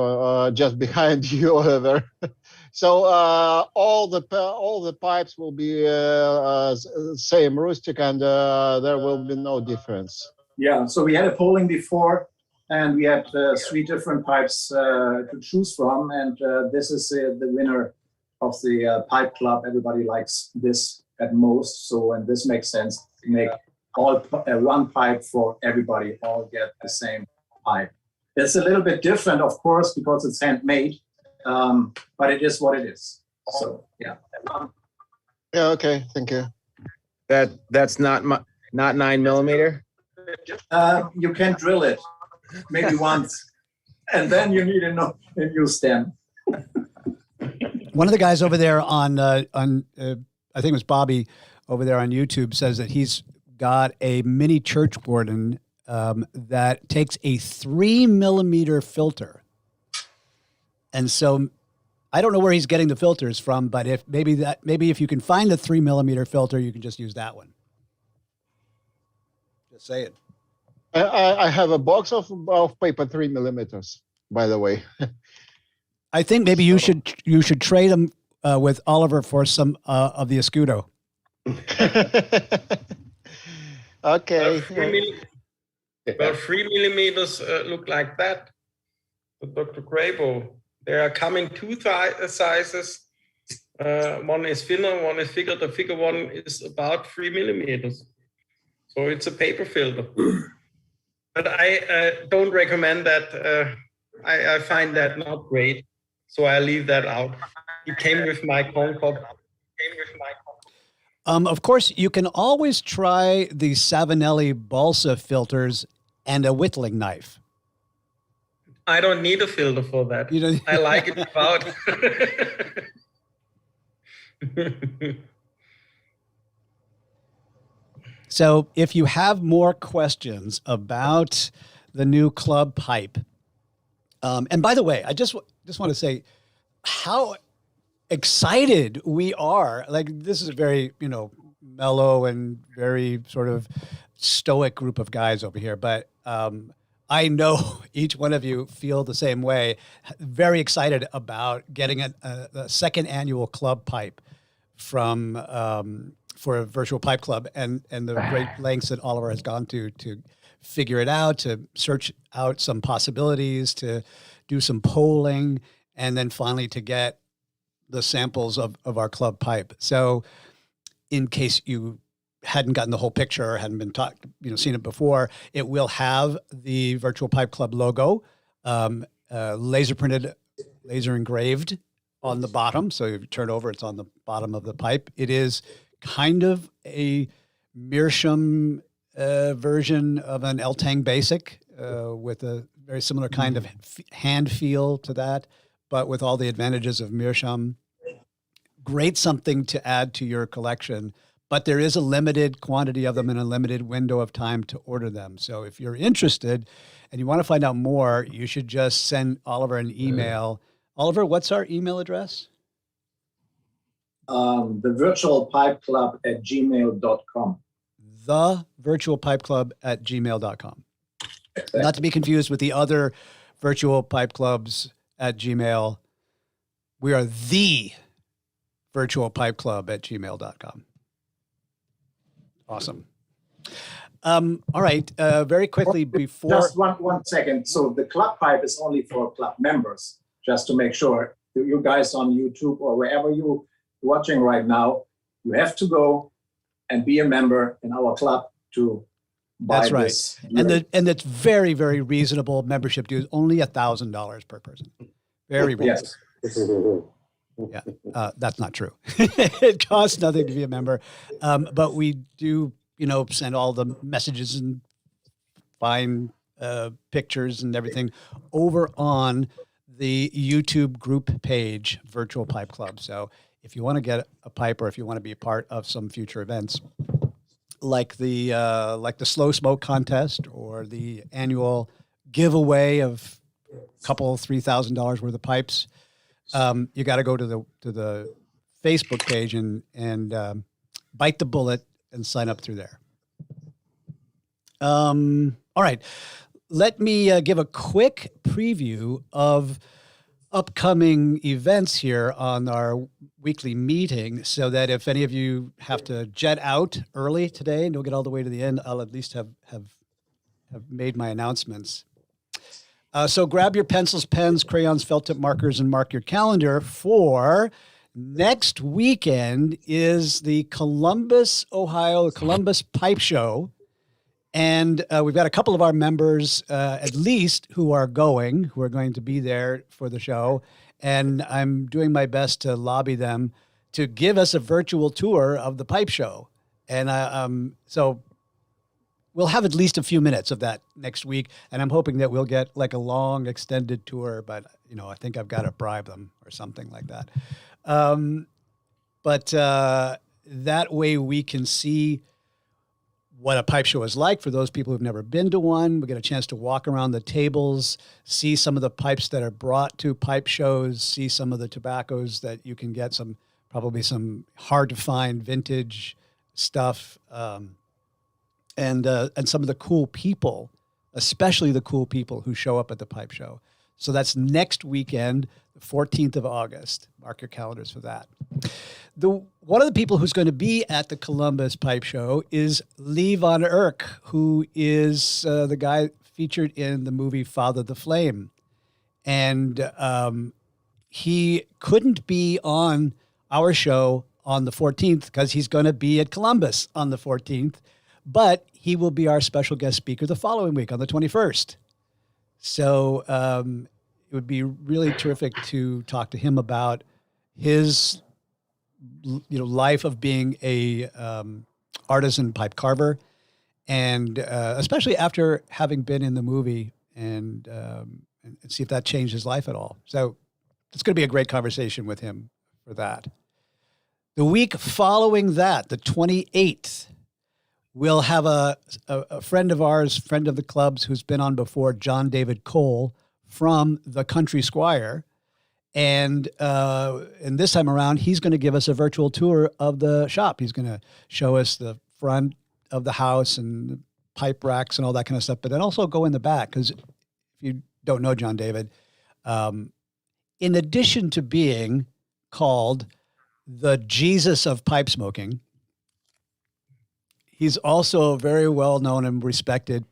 Speaker 19: just behind you over. So all the pipes will be same rustic, and there will be no difference.
Speaker 4: Yeah. So we had a polling before, and we had 3 different pipes to choose from, and this is the winner of the pipe club. Everybody likes this at most. So, and this makes sense to make all one pipe for everybody, all get the same pipe. It's a little bit different, of course, because it's handmade, but it is what it is. So, yeah.
Speaker 19: Yeah. Okay. Thank you.
Speaker 6: That's not 9 millimeter.
Speaker 4: You can drill it maybe once, and then you need a new stem.
Speaker 1: One of the guys over there on I think it was Bobby over there on YouTube says that he's got a mini church warden that takes a 3 millimeter filter. And so I don't know where he's getting the filters from, but if if you can find the 3 millimeter filter, you can just use that one. Just say it.
Speaker 19: I have a box of paper 3 millimeters, by the way.
Speaker 1: I think maybe you should trade them with Oliver for some of the Escudo.
Speaker 19: Okay.
Speaker 7: 3 millimeters look like that. But Dr. Grabo, there are coming 2 sizes. One is thinner, one is thicker. The thicker one is about 3 millimeters. So it's a paper filter. But I don't recommend that. I find that not great. So I leave that out. It came with my corn cob.
Speaker 1: Of course, you can always try the Savinelli balsa filters and a whittling knife.
Speaker 7: I don't need a filter for that. I like it without.
Speaker 1: So if you have more questions about the new club pipe, and by the way, I just want to say how excited we are. Like, this is a very, mellow and very sort of stoic group of guys over here. But I know each one of you feel the same way. Very excited about getting a second annual club pipe for a virtual pipe club, and the great lengths that Oliver has gone to figure it out, to search out some possibilities, to do some polling, and then finally to get the samples of our club pipe. So in case you hadn't gotten the whole picture or hadn't been seen it before, it will have the Virtual Pipe Club logo, laser printed, laser engraved on the bottom. So if you turn over, it's on the bottom of the pipe. It is kind of a Meerschaum version of an Eltang Basic with a very similar kind of hand feel to that, but with all the advantages of Meerschaum. Great something to add to your collection, but there is a limited quantity of them and a limited window of time to order them. So if you're interested and you want to find out more, you should just send Oliver an email. Oliver, what's our email address?
Speaker 4: The Virtual Pipe Club at gmail.com.
Speaker 1: The Virtual Pipe Club at gmail.com. Exactly. Not to be confused with the other virtual pipe clubs at Gmail. We are the Virtual Pipe Club at gmail.com. Awesome. All right. Very quickly before.
Speaker 4: Just one second. So the club pipe is only for club members, just to make sure. you guys on YouTube or wherever you're watching right now, you have to go and be a member in our club to buy
Speaker 1: That's right.
Speaker 4: this.
Speaker 1: And it's very, very reasonable membership dues, only $1,000 per person. Very reasonable.
Speaker 4: Yes.
Speaker 1: Yeah, that's not true. It costs nothing to be a member, but we do, send all the messages and fine pictures and everything over on the YouTube group page, Virtual Pipe Club. So if you want to get a pipe, or if you want to be a part of some future events, like the slow smoke contest or the annual giveaway of a couple $3,000 worth of pipes, you got to go to the Facebook page and bite the bullet and sign up through there. All right, let me give a quick preview of upcoming events here on our weekly meeting, so that if any of you have to jet out early today and don't get all the way to the end, I'll at least have made my announcements. So grab your pencils, pens, crayons, felt tip markers, and mark your calendar for next weekend is the Columbus, Ohio, Columbus Pipe Show. And we've got a couple of our members, at least, who are going to be there for the show. And I'm doing my best to lobby them to give us a virtual tour of the pipe show. And so we'll have at least a few minutes of that next week. And I'm hoping that we'll get like a long extended tour, but I think I've got to bribe them or something like that. But that way we can see what a pipe show is like for those people who've never been to one. We get a chance to walk around the tables, see some of the pipes that are brought to pipe shows, see some of the tobaccos that you can get, probably some hard to find vintage stuff, and some of the cool people, especially the cool people who show up at the pipe show. So that's next weekend, the 14th of August. Mark your calendars for that. One of the people who's going to be at the Columbus Pipe Show is Lee Von Erck, who is the guy featured in the movie Father the Flame. And he couldn't be on our show on the 14th because he's going to be at Columbus on the 14th, but he will be our special guest speaker the following week on the 21st. So it would be really terrific to talk to him about his life of being a artisan pipe carver, and especially after having been in the movie, and see if that changed his life at all. So it's going to be a great conversation with him for that. The week following that, the 28th, we'll have a friend of ours, friend of the club's, who's been on before, John David Cole from the Country Squire. And this time around, he's going to give us a virtual tour of the shop. He's going to show us the front of the house and the pipe racks and all that kind of stuff, but then also go in the back. Because if you don't know John David, in addition to being called the Jesus of pipe smoking, he's also a very well-known and respected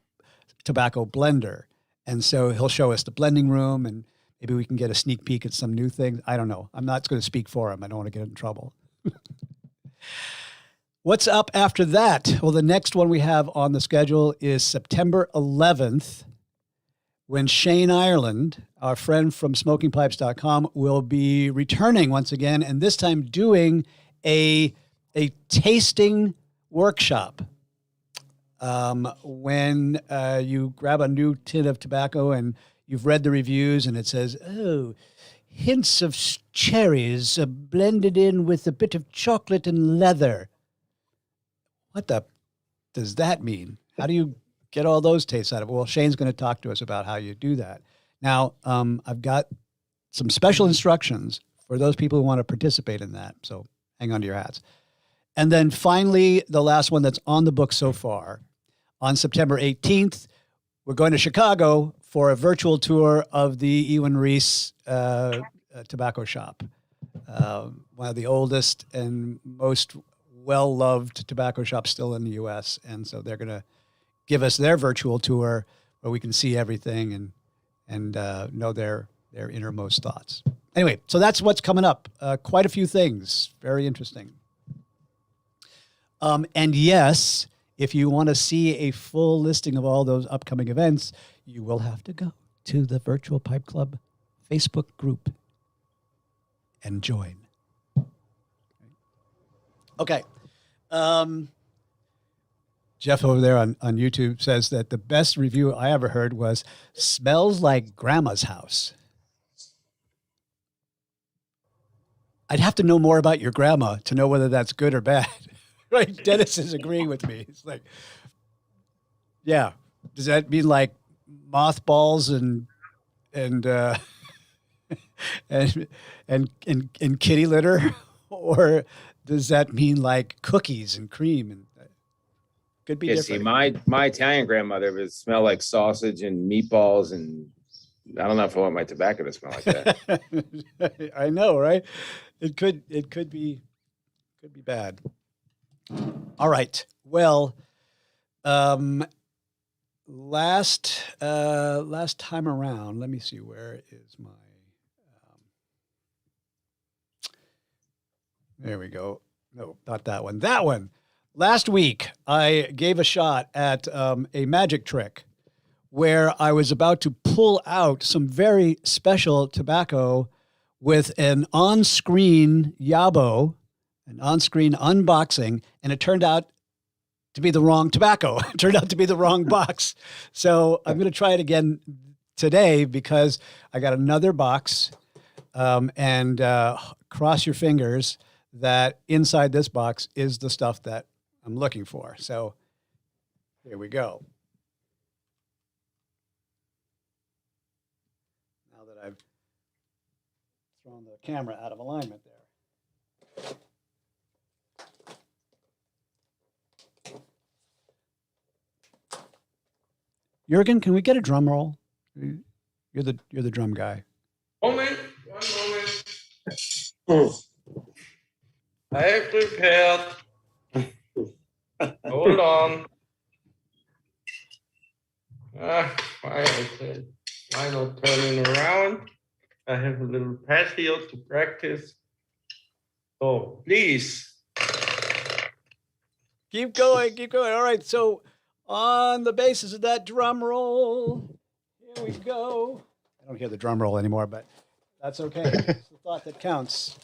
Speaker 1: tobacco blender. And so he'll show us the blending room, and maybe we can get a sneak peek at some new things. I don't know. I'm not going to speak for him. I don't want to get in trouble. What's up after that? Well, the next one we have on the schedule is September 11th, when Shane Ireland, our friend from smokingpipes.com, will be returning once again, and this time doing a tasting workshop. When you grab a new tin of tobacco and you've read the reviews and it says, oh, hints of cherries blended in with a bit of chocolate and leather. What does that mean? How do you get all those tastes out of it? Well, Shane's going to talk to us about how you do that. Now, I've got some special instructions for those people who want to participate in that. So hang on to your hats. And then finally, the last one that's on the book so far, on September 18th, we're going to Chicago for a virtual tour of the Ewan Reese tobacco shop, one of the oldest and most well-loved tobacco shops still in the U.S. And so they're going to give us their virtual tour where we can see everything and know their innermost thoughts. Anyway, so that's what's coming up. Quite a few things. Very interesting. And yes, if you want to see a full listing of all those upcoming events, you will have to go to the Virtual Pipe Club Facebook group and join. Okay. Jeff over there on YouTube says that the best review I ever heard was smells like grandma's house. I'd have to know more about your grandma to know whether that's good or bad. Right? Dennis is agreeing with me. It's like, yeah. Does that mean like mothballs and and kitty litter? Or does that mean like cookies and cream? And could be different.
Speaker 6: See, my Italian grandmother would smell like sausage and meatballs, and I don't know if I want my tobacco to smell like that.
Speaker 1: I know, right? It could be bad. All right. Well, last time around, let me see, where is my there we go. No, not that one. That one. Last week, I gave a shot at a magic trick where I was about to pull out some very special tobacco with an on-screen Yabo, an on-screen unboxing, and it turned out to be the wrong tobacco. It turned out to be the wrong box. So I'm going to try it again today because I got another box, and cross your fingers that inside this box is the stuff that I'm looking for. So here we go. Now that I've thrown the camera out of alignment there. Jürgen, can we get a drum roll? You're the drum guy.
Speaker 7: One moment. I have prepared. Hold on. Why not turning around? I have a little patio to practice. So please.
Speaker 1: Keep going. All right, so on the basis of that drum roll, here we go. I don't hear the drum roll anymore, but that's okay. It's the thought that counts.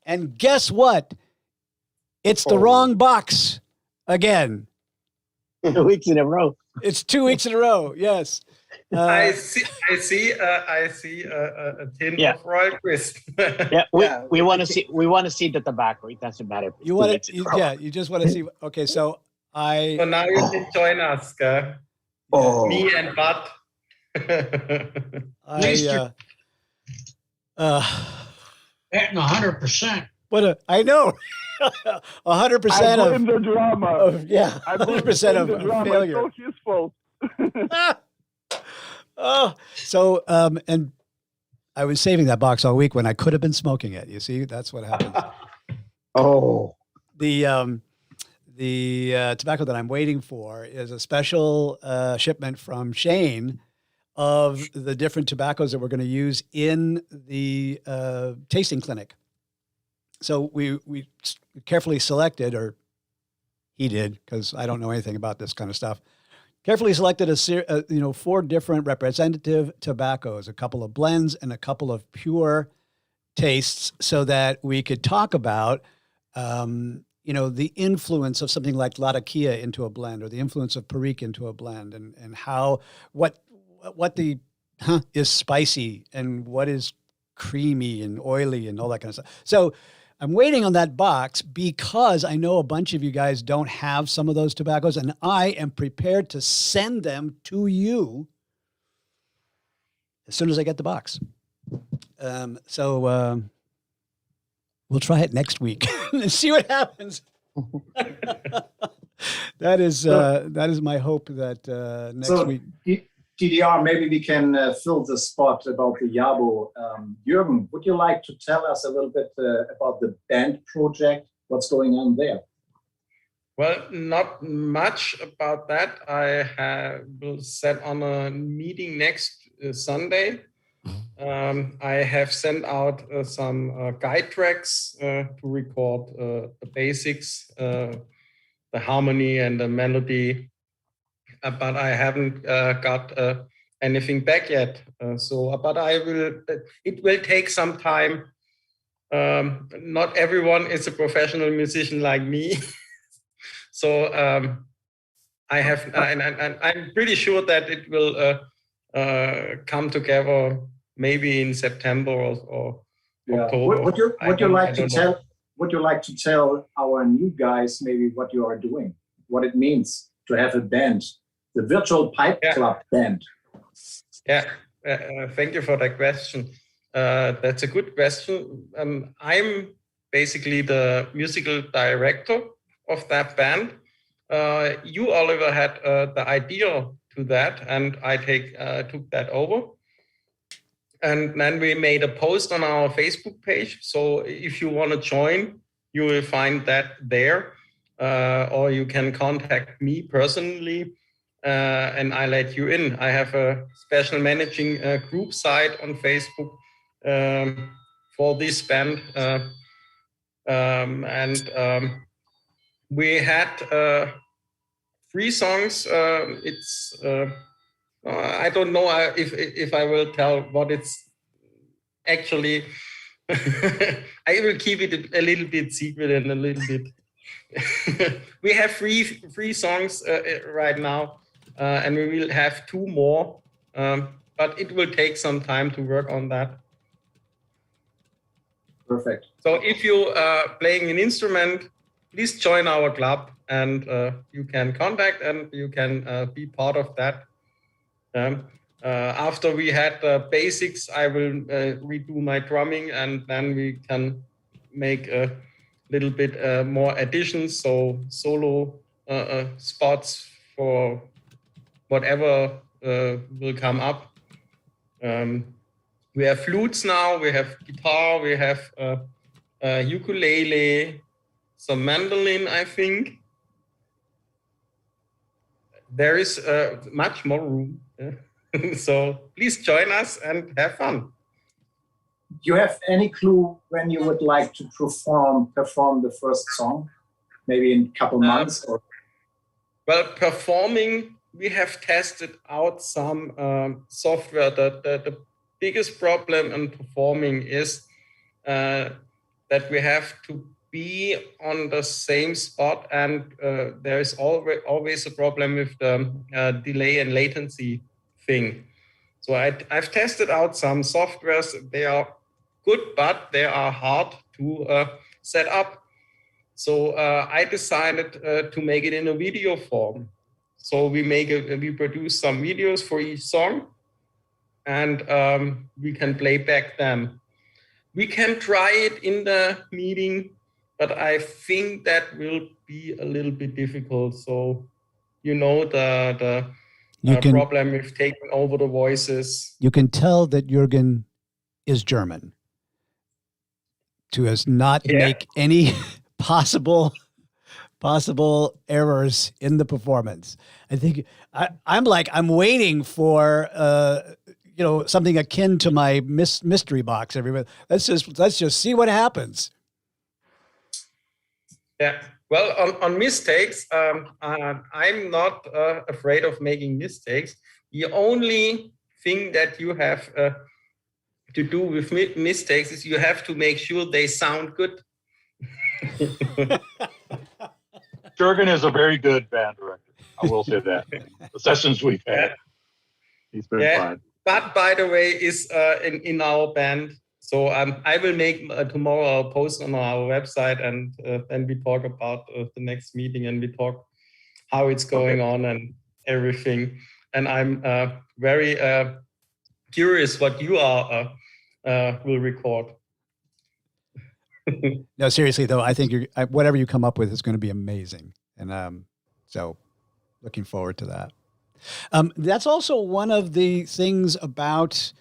Speaker 1: And guess what? It's the wrong box again.
Speaker 8: 2 weeks in a row.
Speaker 1: It's 2 weeks in a row. Yes.
Speaker 7: I see a tin of Royal Crisp.
Speaker 8: Yeah, we want to see the tobacco. It doesn't matter.
Speaker 1: You want to, you just want to see. Okay, so
Speaker 7: So now you can join us, guy. Me and Bud.
Speaker 17: At 100%.
Speaker 1: I know. 100%
Speaker 15: of the drama.
Speaker 1: 100% of failure.
Speaker 15: It's his fault.
Speaker 1: So and I was saving that box all week when I could have been smoking it. You see, that's what happens. The tobacco that I'm waiting for is a special shipment from Shane of the different tobaccos that we're going to use in the tasting clinic. So we carefully selected, or he did, because I don't know anything about this kind of stuff. Carefully selected 4 different representative tobaccos, a couple of blends and a couple of pure tastes, so that we could talk about, the influence of something like Latakia into a blend, or the influence of Perique into a blend, and how what the is spicy and what is creamy and oily and all that kind of stuff. So I'm waiting on that box because I know a bunch of you guys don't have some of those tobaccos, and I am prepared to send them to you as soon as I get the box. So we'll try it next week and see what happens. That is my hope that next week.
Speaker 4: TDR, maybe we can fill the spot about the Yabo. Jürgen, would you like to tell us a little bit about the band project? What's going on there?
Speaker 7: Well, not much about that. I will set on a meeting next Sunday I have sent out some guide tracks to record the basics, the harmony and the melody, but I haven't got anything back yet. But I will. It will take some time. Not everyone is a professional musician like me, so I have, and I'm pretty sure that it will come together maybe in September or October.
Speaker 4: Would you like to tell our new guys maybe what you are doing, what it means to have a band, the Virtual Pipe Club band?
Speaker 7: Yeah, thank you for that question. That's a good question. I'm basically the musical director of that band. You, Oliver, had the idea to that, and I took that over. And then we made a post on our Facebook page. So if you want to join, you will find that there, or you can contact me personally, and I let you in. I have a special managing group site on Facebook for this band, we had 3 songs. I don't know if I will tell what it's actually. I will keep it a little bit secret and a little bit. We have three songs right now, and we will have 2 more, but it will take some time to work on that.
Speaker 4: Perfect.
Speaker 7: So if you are playing an instrument, please join our club, and you can contact and you can be part of that. After we had the basics, I will redo my drumming, and then we can make a little bit more additions, so solo spots for whatever will come up. We have flutes now, we have guitar, we have ukulele, some mandolin, I think. There is much more room. So please join us and have fun.
Speaker 4: Do you have any clue when you would like to perform the first song? Maybe in a couple months? Or?
Speaker 7: Well, performing, we have tested out some software. The biggest problem in performing is that we have to be on the same spot, and there is always a problem with the delay and latency thing. So I've tested out some softwares. They are good, but they are hard to set up. So I decided to make it in a video form. So we produce some videos for each song, and we can play back them. We can try it in the meeting, but I think that will be a little bit difficult. So, you know, the problem with taking over the voices.
Speaker 1: You can tell that Jürgen is German to us not make any possible errors in the performance. I think I'm waiting for something akin to my mystery box. Everybody, let's just see what happens.
Speaker 7: Yeah. Well, on mistakes, I'm not afraid of making mistakes. The only thing that you have to do with mistakes is you have to make sure they sound good.
Speaker 18: Jürgen is a very good band director. I will say that. The sessions we've had, he's been fine.
Speaker 7: But by the way, is in our band. So I will make tomorrow a post on our website, and then we talk about the next meeting, and we talk how it's going on and everything. And I'm very curious what you will record.
Speaker 1: No, seriously though, I think whatever you come up with is going to be amazing, and so looking forward to that. That's also one of the things about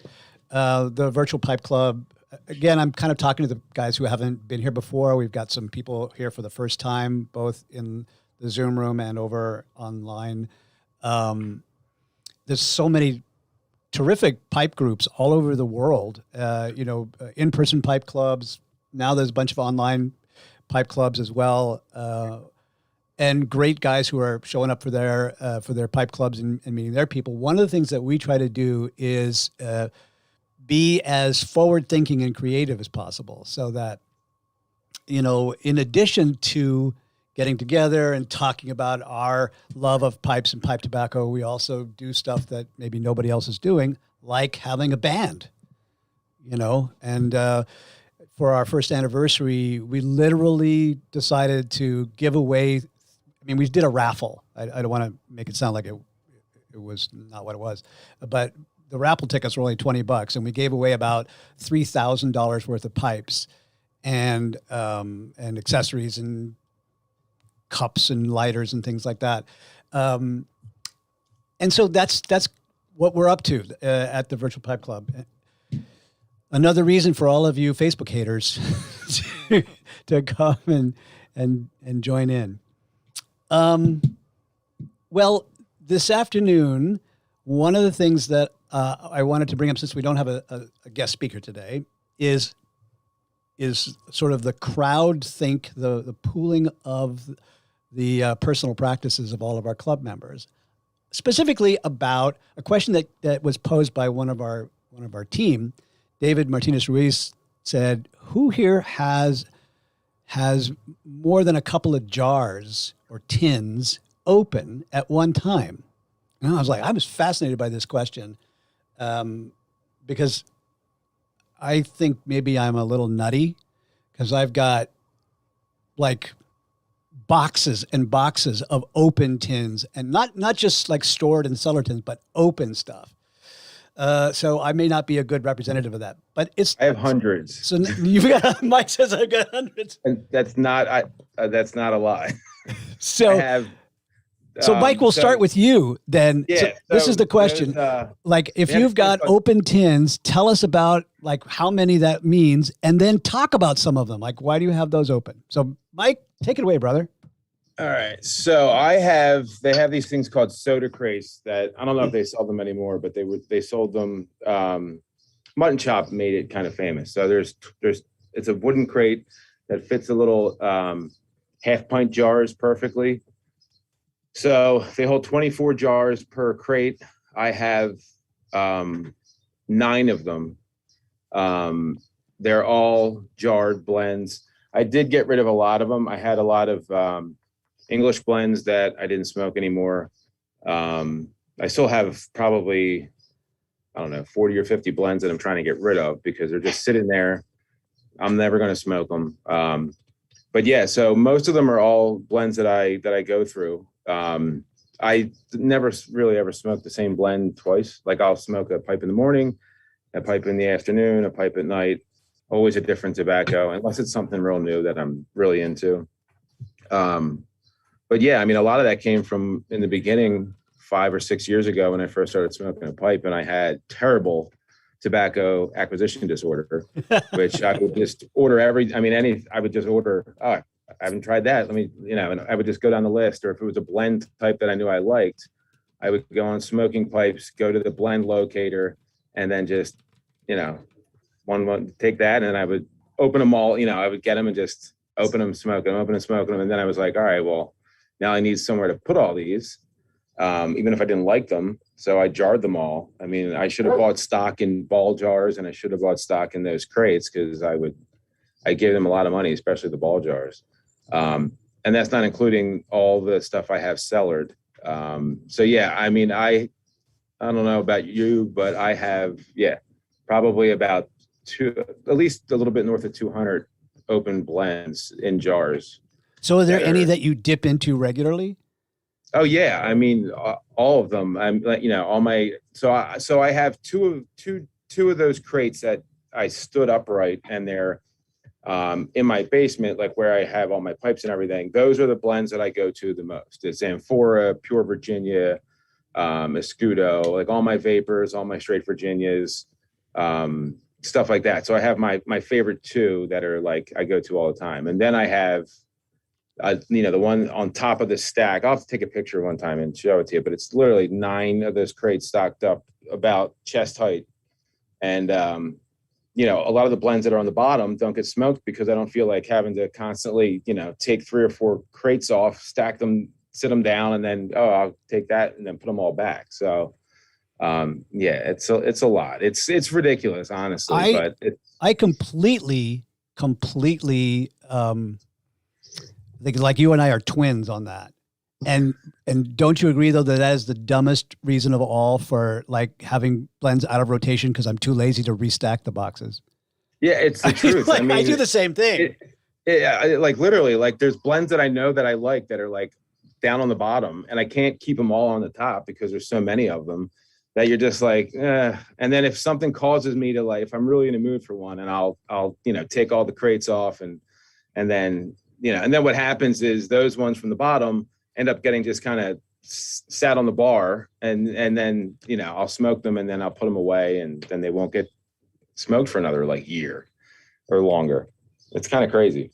Speaker 1: the Virtual Pipe Club. Again, I'm kind of talking to the guys who haven't been here before. We've got some people here for the first time, both in the Zoom room and over online. There's so many terrific pipe groups all over the world. In-person pipe clubs. Now there's a bunch of online pipe clubs as well, and great guys who are showing up for their pipe clubs and meeting their people. One of the things that we try to do is be as forward-thinking and creative as possible, so that, in addition to getting together and talking about our love of pipes and pipe tobacco, we also do stuff that maybe nobody else is doing, like having a band, and for our first anniversary, we literally decided to give away. I mean, we did a raffle. I don't want to make it sound like it was not what it was, but the raffle tickets were only $20, and we gave away about $3,000 worth of pipes and accessories and cups and lighters and things like that. And so that's what we're up to at the Virtual Pipe Club. Another reason for all of you Facebook haters to come and join in. Well, this afternoon, one of the things that I wanted to bring up, since we don't have a guest speaker today, is sort of the crowd think, the pooling of the personal practices of all of our club members, specifically about a question that was posed by one of our team. David Martinez Ruiz said, "Who here has more than a couple of jars or tins open at one time?" And I was fascinated by this question, because I think maybe I'm a little nutty, because I've got like boxes and boxes of open tins, and not just like stored and cellar tins, but open stuff. So I may not be a good representative of that, but
Speaker 6: I have hundreds.
Speaker 1: So you've got, Mike says I've got hundreds.
Speaker 6: And that's not a lie.
Speaker 1: So
Speaker 6: I have.
Speaker 1: So Mike, we'll start with you then.
Speaker 6: Yeah.
Speaker 1: So this is the question. If you've got open tins, tell us about like how many that means, and then talk about some of them. Like, why do you have those open? So Mike, take it away, brother.
Speaker 6: All right. So they have these things called soda crates that I don't know if they sell them anymore, but they sold them. Mutton Chop made it kind of famous. So it's a wooden crate that fits a little half pint jars perfectly. So they hold 24 jars per crate. I have 9 of them. They're all jarred blends. I did get rid of a lot of them. I had a lot of English blends that I didn't smoke anymore. I still have probably, 40 or 50 blends that I'm trying to get rid of because they're just sitting there. I'm never going to smoke them. But yeah, so most of them are all blends that I go through. I never really ever smoked the same blend twice. Like I'll smoke a pipe in the morning, a pipe in the afternoon, a pipe at night, always a different tobacco, unless it's something real new that I'm really into. But yeah, I mean, a lot of that came from in the beginning, 5 or 6 years ago when I first started smoking a pipe, and I had terrible tobacco acquisition disorder, which I would just order I would just order, I haven't tried that. And I would just go down the list, or if it was a blend type that I knew I liked, I would go on Smoking Pipes, go to the blend locator, and then just, one take that, and I would open them all, I would get them and just open them, smoke them, open and smoke them. And then I was like, all right, well, now I need somewhere to put all these, even if I didn't like them. So I jarred them all. I mean, I should have bought stock in ball jars, and I should have bought stock in those crates, because I gave them a lot of money, especially the ball jars. And that's not including all the stuff I have cellared. So yeah, I mean, I don't know about you, but I have, probably about at least a little bit north of 200 open blends in jars.
Speaker 1: So are there any that you dip into regularly?
Speaker 6: Oh yeah, I mean, all of them. I'm all my. So I have two of those crates that I stood upright, and they're in my basement, like where I have all my pipes and everything. Those are the blends that I go to the most. It's Amphora, Pure Virginia, Escudo, like all my vapors, all my straight Virginias, stuff like that. So I have my favorite 2 that are like I go to all the time, and then I have. The one on top of the stack. I'll have to take a picture one time and show it to you, but it's literally 9 of those crates stocked up about chest height. And, you know, a lot of the blends that are on the bottom don't get smoked because I don't feel like having to constantly, you know, take 3 or 4 crates off, stack them, sit them down, and then, oh, I'll take that and then put them all back. So, yeah, it's a lot. It's ridiculous, honestly, but
Speaker 1: I completely, think like you and I are twins on that. And don't you agree though that is the dumbest reason of all for like having blends out of rotation because I'm too lazy to restack the boxes?
Speaker 6: Yeah, it's the truth.
Speaker 1: Like,
Speaker 6: I mean,
Speaker 1: I do the same thing.
Speaker 6: Like literally, like there's blends that I know that I like that are like down on the bottom, and I can't keep them all on the top because there's so many of them that you're just like, eh. And then if something causes me to like, if I'm really in the mood for one, and I'll you know take all the crates off and then you know, and then what happens is those ones from the bottom end up getting just kind of sat on the bar, and then you know I'll smoke them and then I'll put them away, and then they won't get smoked for another like year or longer. It's kind of crazy.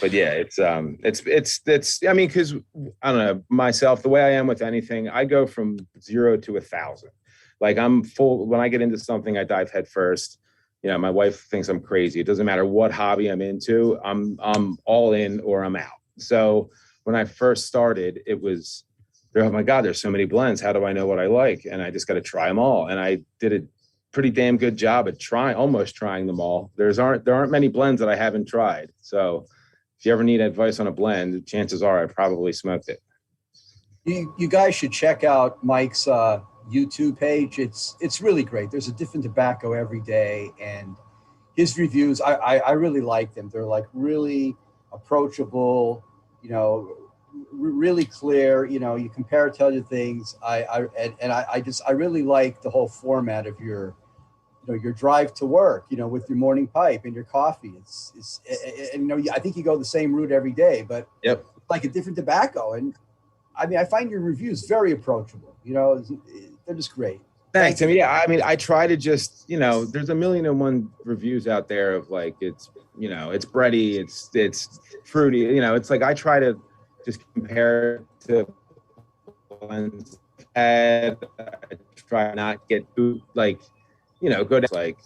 Speaker 6: But yeah, it's I mean, because I don't know myself, the way I am with anything, I go from 0 to 1,000. Like I'm full when I get into something, I dive head first. You know, my wife thinks I'm crazy. It doesn't matter what hobby I'm into, I'm all in or I'm out. So when I first started, it was, oh my God, there's so many blends. How do I know what I like? And I just got to try them all. And I did a pretty damn good job at almost trying them all. There aren't many blends that I haven't tried. So if you ever need advice on a blend, chances are I probably smoked it.
Speaker 24: You guys should check out Mike's YouTube page. It's really great. There's a different tobacco every day, and his reviews, I really like them. They're like really approachable, you know, really clear. You know, you compare, tell you things. I really like the whole format of your, you know, your drive to work, you know, with your morning pipe and your coffee. It's and, you know, I think you go the same route every day, but
Speaker 6: yep,
Speaker 24: like a different tobacco. And I mean, I find your reviews very approachable. You know, they're just great.
Speaker 6: Thanks. I mean, yeah, I mean, I try to just, you know, there's 1,000,001 reviews out there of like, it's, you know, it's bready, it's fruity, you know, it's like, I try to just compare to blends. I try not get like, you know, go to like,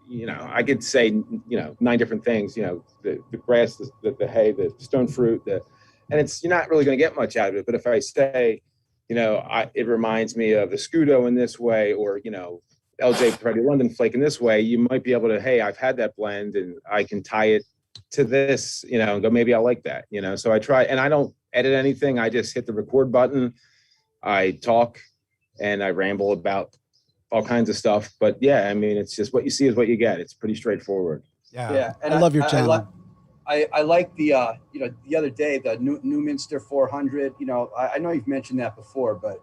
Speaker 6: you know, I could say, you know, 9 different things, you know, the grass, the hay, the stone fruit, and it's, you're not really going to get much out of it. But if I say, you know, it reminds me of the Scudo in this way, or, you know, LJ Peretti London Flake in this way, you might be able to, hey, I've had that blend and I can tie it to this, you know, and go, maybe I like that, you know. So I try, and I don't edit anything. I just hit the record button. I talk and I ramble about all kinds of stuff. But yeah, I mean, it's just what you see is what you get. It's pretty straightforward.
Speaker 24: Yeah. And
Speaker 1: I love your channel.
Speaker 24: I like the, you know, the other day, the Newminster 400, you know, I know you've mentioned that before, but,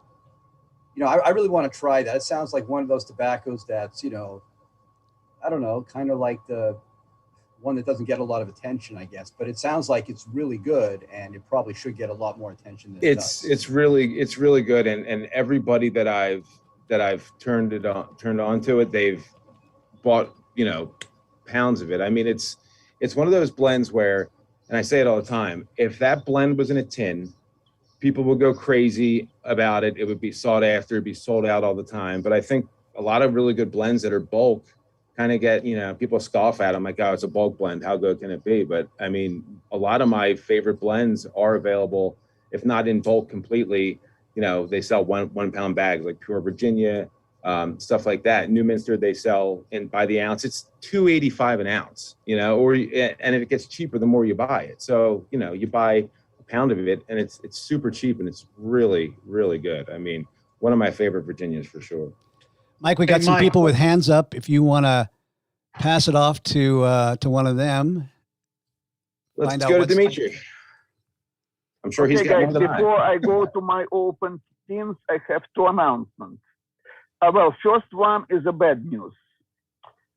Speaker 24: you know, I really want to try that. It sounds like one of those tobaccos that's, you know, I don't know, kind of like the one that doesn't get a lot of attention, I guess, but it sounds like it's really good and it probably should get a lot more attention than it does.
Speaker 6: It's really good. And everybody that I've turned on to it, they've bought, you know, pounds of it. I mean, it's one of those blends where, and I say it all the time, if that blend was in a tin, people would go crazy about it. It would be sought after, it'd be sold out all the time. But I think a lot of really good blends that are bulk kind of get, you know, people scoff at them like, oh, it's a bulk blend. How good can it be? But I mean, a lot of my favorite blends are available, if not in bulk completely. You know, they sell one pound bags like Pure Virginia, stuff like that. Newminster, they sell by the ounce. It's $2.85 an ounce, you know, and it gets cheaper the more you buy it. So, you know, you buy a pound of it and it's super cheap and it's really, really good. I mean, one of my favorite Virginias for sure.
Speaker 1: Mike, we got some people with hands up. If you want to pass it off to one of them.
Speaker 6: Let's go to Dimitri. I'm sure he's got
Speaker 15: guys,
Speaker 6: more than
Speaker 15: before I go to my open teams, I have 2 announcements. Well, first one is a bad news.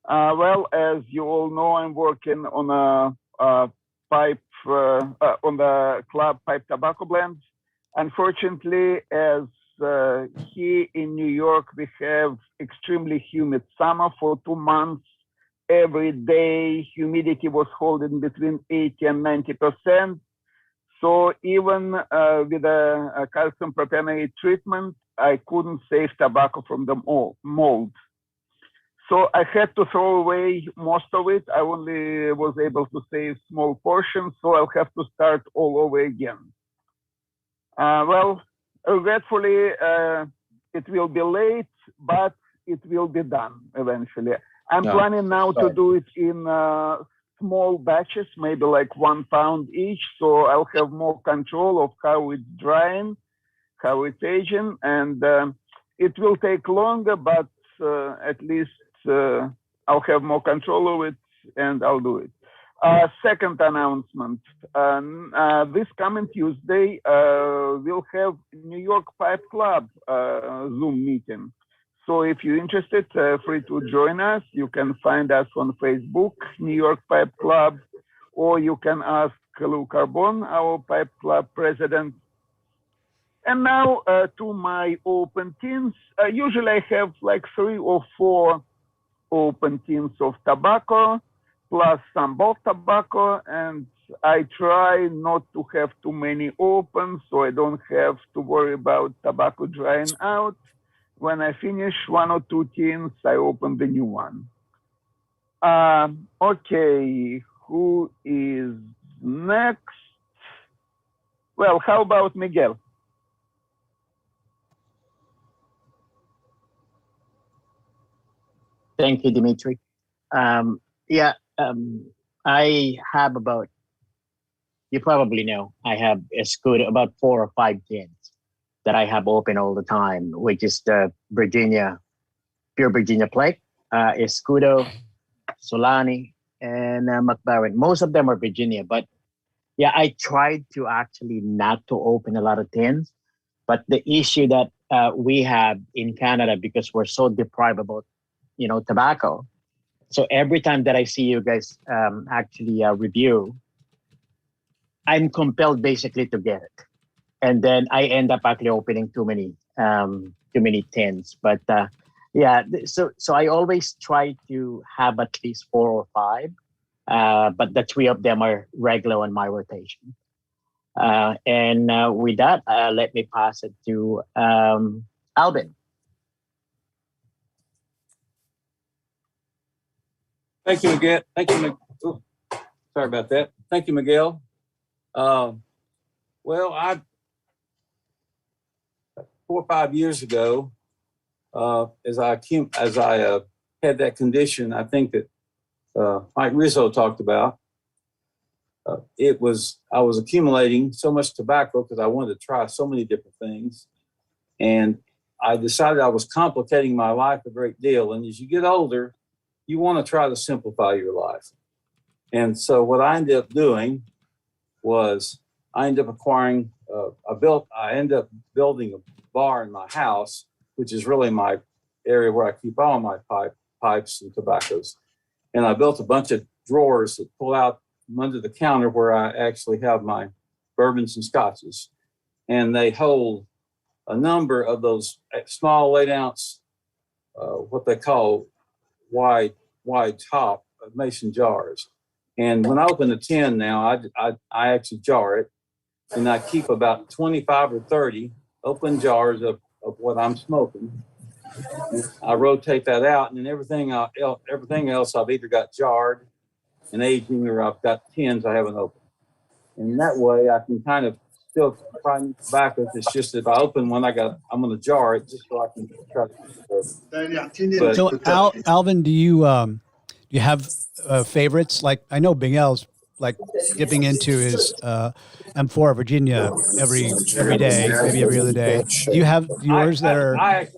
Speaker 15: Well, as you all know, I'm working on a pipe, on the club pipe tobacco blend. Unfortunately, as here in New York, we have extremely humid summer for 2 months. Every day, humidity was holding between 80 and 90%. So even with a calcium propionate treatment, I couldn't save tobacco from the mold. So I had to throw away most of it. I only was able to save small portions, so I'll have to start all over again. Well, regretfully, it will be late, but it will be done eventually. I'm planning now to do it in small batches, maybe like 1 pound each, so I'll have more control of how it's drying, how it's aging, and it will take longer, but at least I'll have more control of it, and I'll do it. Second announcement, this coming Tuesday, we'll have New York Pipe Club Zoom meeting. So if you're interested, free to join us. You can find us on Facebook, New York Pipe Club, or you can ask Lou Carbon, our Pipe Club president. And now to my open tins. Usually I have like 3 or 4 open tins of tobacco, plus some bulk tobacco, and I try not to have too many open, so I don't have to worry about tobacco drying out. When I finish 1 or 2 tins, I open the new one. Okay, who is next? Well, how about Miguel?
Speaker 8: Thank you, Dimitri. I have about, you probably know, I have a Scudo, about 4 or 5 tins that I have open all the time, which is the pure Virginia Plague, Escudo, Solani, and McBaron. Most of them are Virginia, but yeah, I tried to actually not to open a lot of tins, but the issue that we have in Canada, because we're so deprived about, tobacco. So every time that I see you guys actually review, I'm compelled basically to get it. And then I end up actually opening too many tins. But so I always try to have at least 4 or 5, but the 3 of them are regular on my rotation. And with that, let me pass it to Alvin.
Speaker 9: Thank you, Miguel. Sorry about that. Thank you, Miguel. Well, 4 or 5 years ago, as I had that condition, I think that Mike Rizzo talked about. I was accumulating so much tobacco because I wanted to try so many different things, and I decided I was complicating my life a great deal. And as you get older, you want to try to simplify your life. And so what I ended up doing was I ended up acquiring, I ended up building a bar in my house, which is really my area where I keep all my pipes and tobaccos. And I built a bunch of drawers that pull out from under the counter where I actually have my bourbons and scotches. And they hold a number of those small 8-ounce, what they call wide top mason jars. And when I open a tin now, I actually jar it, and I keep about 25 or 30 open jars of what I'm smoking. I rotate that out, and then everything else I've either got jarred and aging, or I've got tins I haven't opened. And that way I can kind of still try new tobacco. It's just if I open one, I'm going to jar it just so I can try to.
Speaker 1: So Alvin, do you have favorites? Like I know Miguel's like dipping into his M4 Virginia every day, maybe every other day. Do you have yours that are?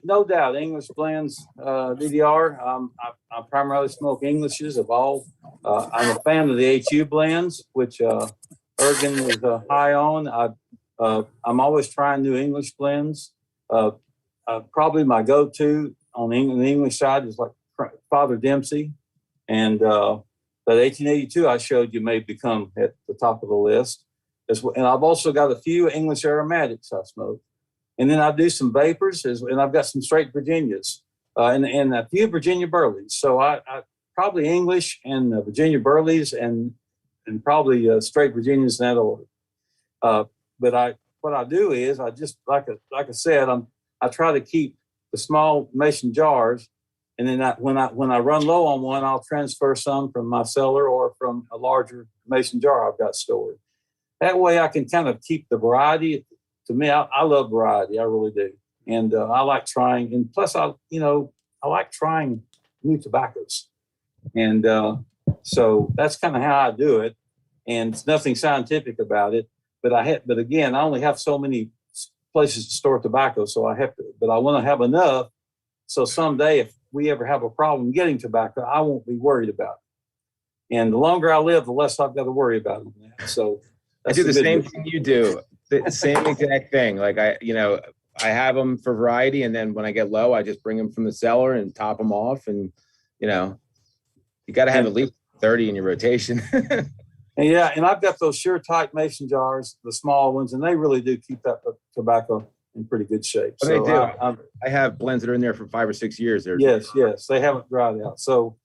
Speaker 9: No doubt, English blends, DDR. I primarily smoke Englishes of all. I'm a fan of the HU blends, which Ergen is high on. I'm always trying new English blends. Probably my go-to on the English side is like Father Dempsey. And that 1882 I showed you may become at the top of the list. And I've also got a few English aromatics I smoke. And then I do some vapors, and I've got some straight Virginias and a few Virginia Burleys. So I probably English and Virginia Burleys and probably straight Virginias in that order. But what I do is I just like I said, I try to keep the small mason jars, and then when I run low on one, I'll transfer some from my cellar or from a larger mason jar I've got stored. That way I can kind of keep the variety. To me, I love variety. I really do. And I like trying, and plus I like trying new tobaccos. And so that's kind of how I do it. And it's nothing scientific about it. But again, I only have so many places to store tobacco. So but I want to have enough. So someday if we ever have a problem getting tobacco, I won't be worried about it. And the longer I live, the less I've got to worry about it. So
Speaker 6: I do the same thing you do, the same exact thing. Like I have them for variety, and then when I get low, I just bring them from the cellar and top them off. And you got to have at least 30 in your rotation.
Speaker 9: And yeah, and I've got those sure tight mason jars, the small ones, and they really do keep that tobacco in pretty good shape.
Speaker 6: But
Speaker 9: so
Speaker 6: they do. I have blends that are in there for 5 or 6 years.
Speaker 9: Yes, they haven't dried out. So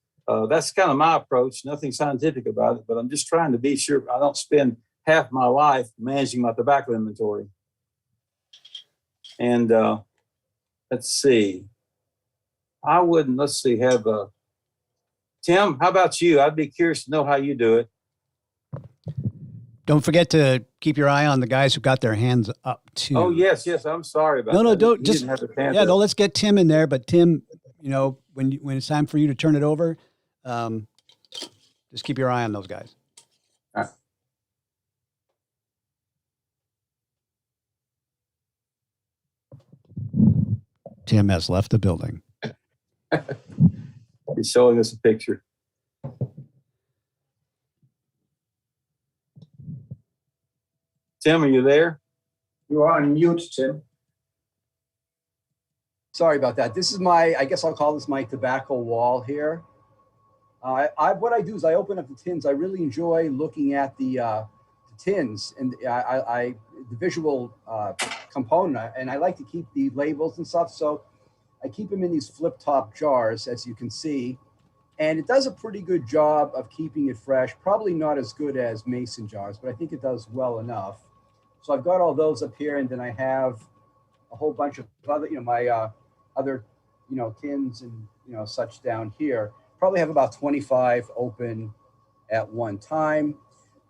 Speaker 9: that's kind of my approach. Nothing scientific about it, but I'm just trying to be sure I don't spend half my life managing my tobacco inventory. And let's see. Have Tim, how about you? I'd be curious to know how you do it.
Speaker 1: Don't forget to keep your eye on the guys who got their hands up too.
Speaker 9: Oh, yes. I'm sorry about that.
Speaker 1: No, don't
Speaker 9: He
Speaker 1: just,
Speaker 9: didn't have his hand
Speaker 1: yeah,
Speaker 9: up.
Speaker 1: no, let's get Tim in there. But Tim, when it's time for you to turn it over, just keep your eye on those guys.
Speaker 9: All right.
Speaker 1: Tim has left the building.
Speaker 9: He's showing us a picture. Tim, are you there?
Speaker 4: You are on mute, Tim.
Speaker 24: Sorry about that. This is I guess I'll call this my tobacco wall here. What I do is I open up the tins. I really enjoy looking at the tins and the visual component, and I like to keep the labels and stuff. So I keep them in these flip top jars, as you can see, and it does a pretty good job of keeping it fresh. Probably not as good as mason jars, but I think it does well enough. So I've got all those up here, and then I have a whole bunch of other, my other, tins and, such down here. Probably have about 25 open at one time.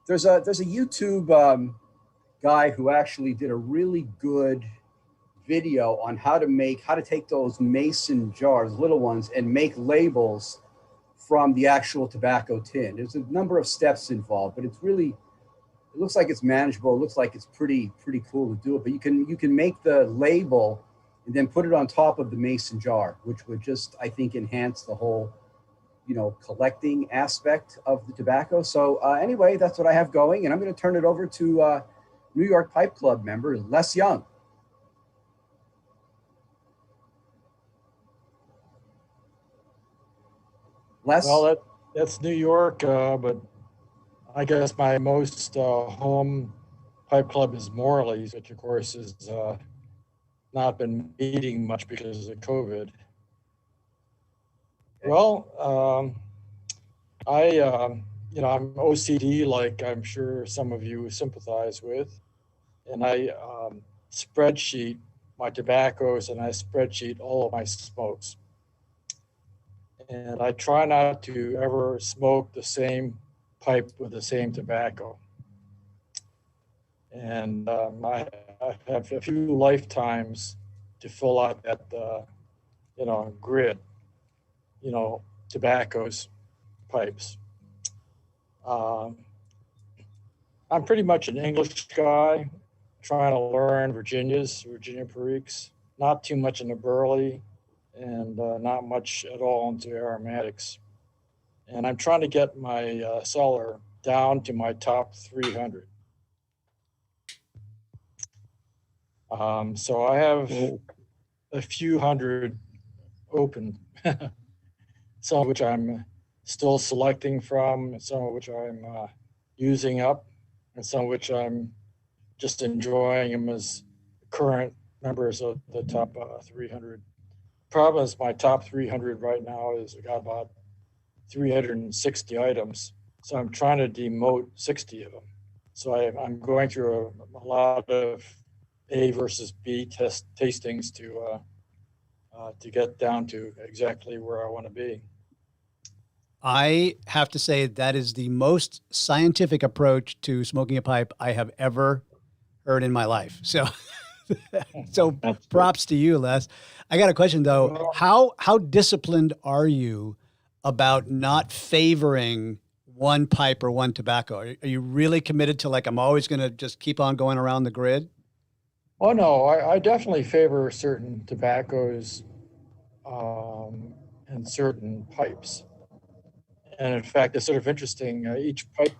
Speaker 24: There's a YouTube guy who actually did a really good video on how to take those mason jars, little ones, and make labels from the actual tobacco tin. There's a number of steps involved, but it looks like it's manageable. It looks like it's pretty cool to do it. But you can make the label and then put it on top of the mason jar, which would just, I think, enhance the whole, collecting aspect of the tobacco. So anyway, that's what I have going, and I'm going to turn it over to New York Pipe Club member Les Young. Les?
Speaker 10: Well, that's New York, but I guess my most home pipe club is Morley's, which of course has not been meeting much because of COVID. Well, I'm OCD, like I'm sure some of you sympathize with, and I spreadsheet my tobaccos and I spreadsheet all of my smokes. And I try not to ever smoke the same pipe with the same tobacco. And I have a few lifetimes to fill out that, grid, tobaccos, pipes. I'm pretty much an English guy, trying to learn Virginia Periques, not too much into Burley, and not much at all into aromatics. And I'm trying to get my cellar down to my top 300. So I have a few hundred open, some of which I'm still selecting from, some of which I'm using up, and some of which I'm just enjoying them as current members of the top 300. Problem is my top 300 right now is I got about 360 items. So I'm trying to demote 60 of them. So I'm going through a lot of A versus B tastings to get down to exactly where I want to be.
Speaker 1: I have to say that is the most scientific approach to smoking a pipe I have ever heard in my life. So, so props to you, Les. I got a question though. How disciplined are you about not favoring one pipe or one tobacco? Are you really committed to, like, I'm always going to just keep on going around the grid?
Speaker 10: Oh no, I definitely favor certain tobaccos and certain pipes. And in fact, it's sort of interesting. Each pipe,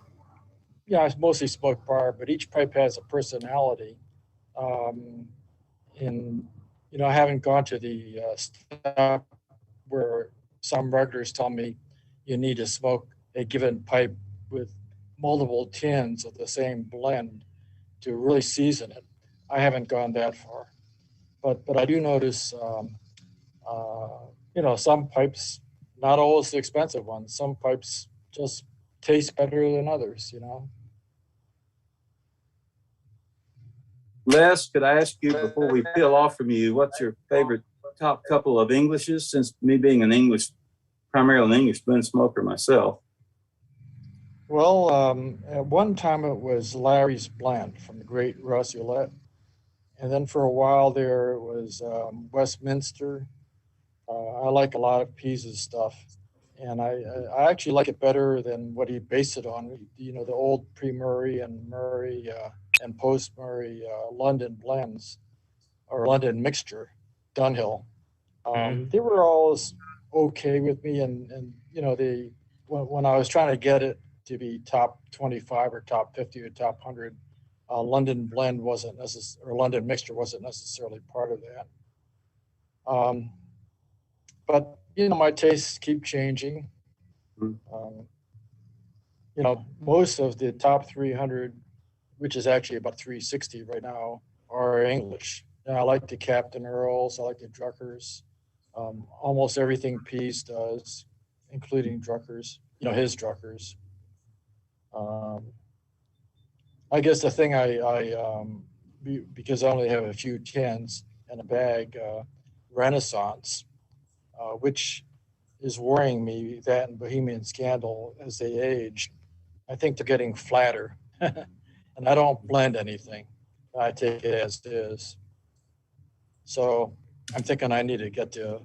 Speaker 10: yeah, I mostly smoke bar, but each pipe has a personality. I haven't gone to the step where some regulars tell me you need to smoke a given pipe with multiple tins of the same blend to really season it. I haven't gone that far, but I do notice, some pipes, not always the expensive ones. Some pipes just taste better than others.
Speaker 9: Les, could I ask you before we peel off from you, what's your favorite top couple of Englishes? Since me being primarily an English blend smoker myself.
Speaker 10: Well, at one time it was Larry's Blend from the great Russ Ulett. And then for a while there it was Westminster. I like a lot of Pease's stuff. And I actually like it better than what he based it on. The old pre-Murray and Murray and post-Murray London blends or London mixture, Dunhill. They were always okay with me. And when I was trying to get it to be top 25 or top 50 or top 100, London blend wasn't necessary, or London mixture wasn't necessarily part of that. But my tastes keep changing. Most of the top 300, which is actually about 360 right now, are English. I like the Captain Earls, I like the Druckers, almost everything Pease does, including Druckers, his Druckers. I guess the thing because I only have a few tins in a bag, Renaissance, which is worrying me, that and Bohemian Scandal as they age. I think they're getting flatter. And I don't blend anything. I take it as is. So I'm thinking I need to get to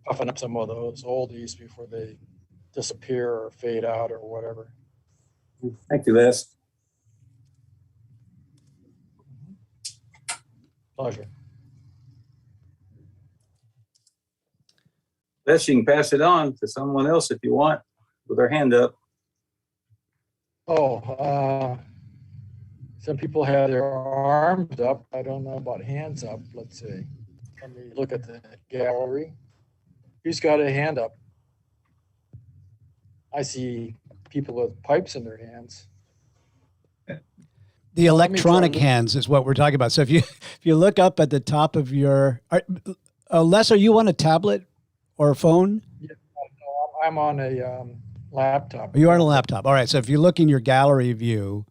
Speaker 10: puffing up some of those oldies before they disappear or fade out or whatever.
Speaker 9: Thank you, Les.
Speaker 10: Pleasure.
Speaker 9: Les, you can pass it on to someone else if you want with their hand up.
Speaker 10: Some people have their arms up. I don't know about hands up. Let's see. Let me look at the gallery. Who's got a hand up? I see people with pipes in their hands.
Speaker 1: The electronic hands is what we're talking about. So if you look up at the top of your, Les, are you on a tablet or a phone?
Speaker 10: Yeah, no, I'm on a laptop.
Speaker 1: You are on a laptop. All right. So if you look in your gallery view,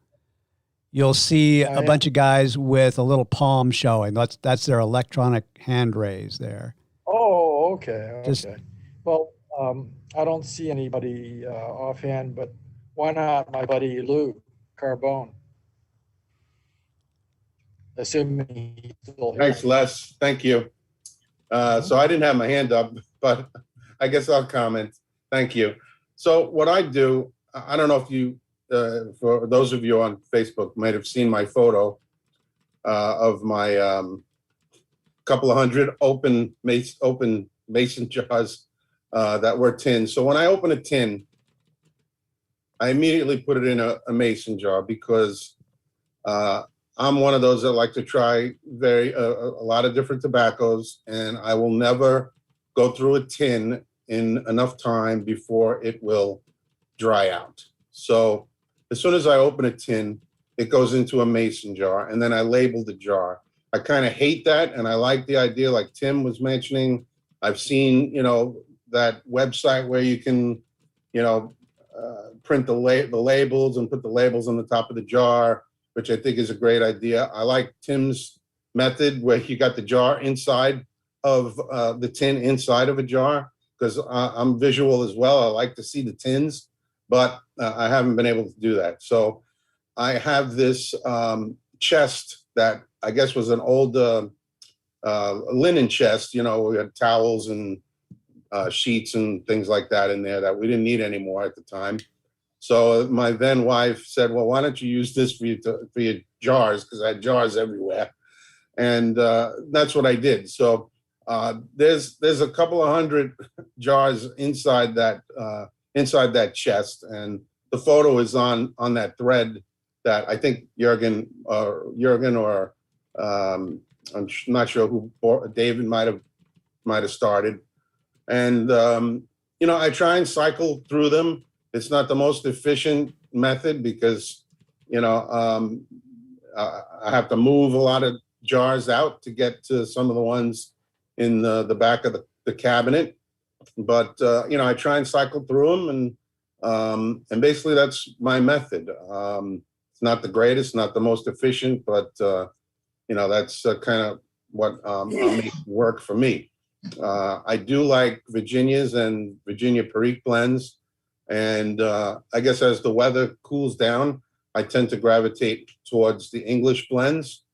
Speaker 1: you'll see a bunch of guys with a little palm showing. That's their electronic hand raise there.
Speaker 10: Oh, okay. Well, I don't see anybody offhand, but why not my buddy Lou Carbone? Assuming he's still here.
Speaker 2: Thanks, Les. Thank you. So I didn't have my hand up, but I guess I'll comment. Thank you. So what I do, I don't know if you, for those of you on Facebook, might have seen my photo of my couple of hundred open mason jars that were tins. So when I open a tin, I immediately put it in a mason jar because I'm one of those that like to try a lot of different tobaccos, and I will never go through a tin in enough time before it will dry out. So as soon as I open a tin, it goes into a mason jar, and then I label the jar. I kind of hate that, and I like the idea, like Tim was mentioning. I've seen, that website where you can, print the labels and put the labels on the top of the jar, which I think is a great idea. I like Tim's method where you got the jar inside of the tin inside of a jar, because I'm visual as well. I like to see the tins, but I haven't been able to do that. So I have this chest that I guess was an old linen chest, we had towels and sheets and things like that in there that we didn't need anymore at the time. So my then wife said, well, why don't you use this for your jars? Because I had jars everywhere. And that's what I did. So there's a couple of hundred jars inside that chest. And the photo is on that thread that I think Jürgen or I'm not sure who, David might have started. And, I try and cycle through them. It's not the most efficient method because, I have to move a lot of jars out to get to some of the ones in the back of the cabinet. But, I try and cycle through them. And basically that's my method. It's not the greatest, not the most efficient, but, that's kind of what makes work for me. I do like Virginias and Virginia Perique blends. And I guess as the weather cools down, I tend to gravitate towards the English blends.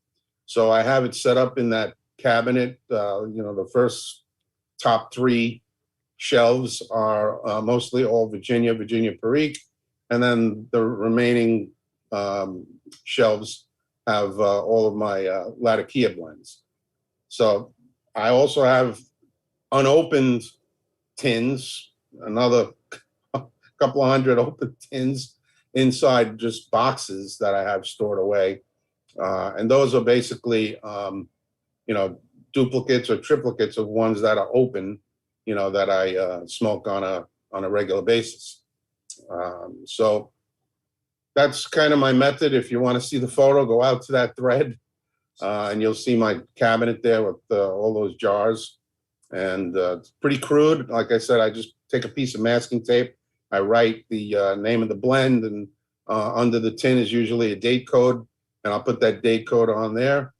Speaker 2: So I have it set up in that cabinet. The first top 3 shelves are mostly all Virginia Perique. And then the remaining shelves have all of my Latakia blends. So I also have unopened tins, another couple of hundred open tins inside just boxes that I have stored away. And those are basically, duplicates or triplicates of ones that are open, that I smoke on a regular basis. So that's kind of my method. If you want to see the photo, go out to that thread and you'll see my cabinet there with all those jars. And it's pretty crude. Like I said, I just take a piece of masking tape. I write the name of the blend, and under the tin is usually a date code, and I'll put that date code on there.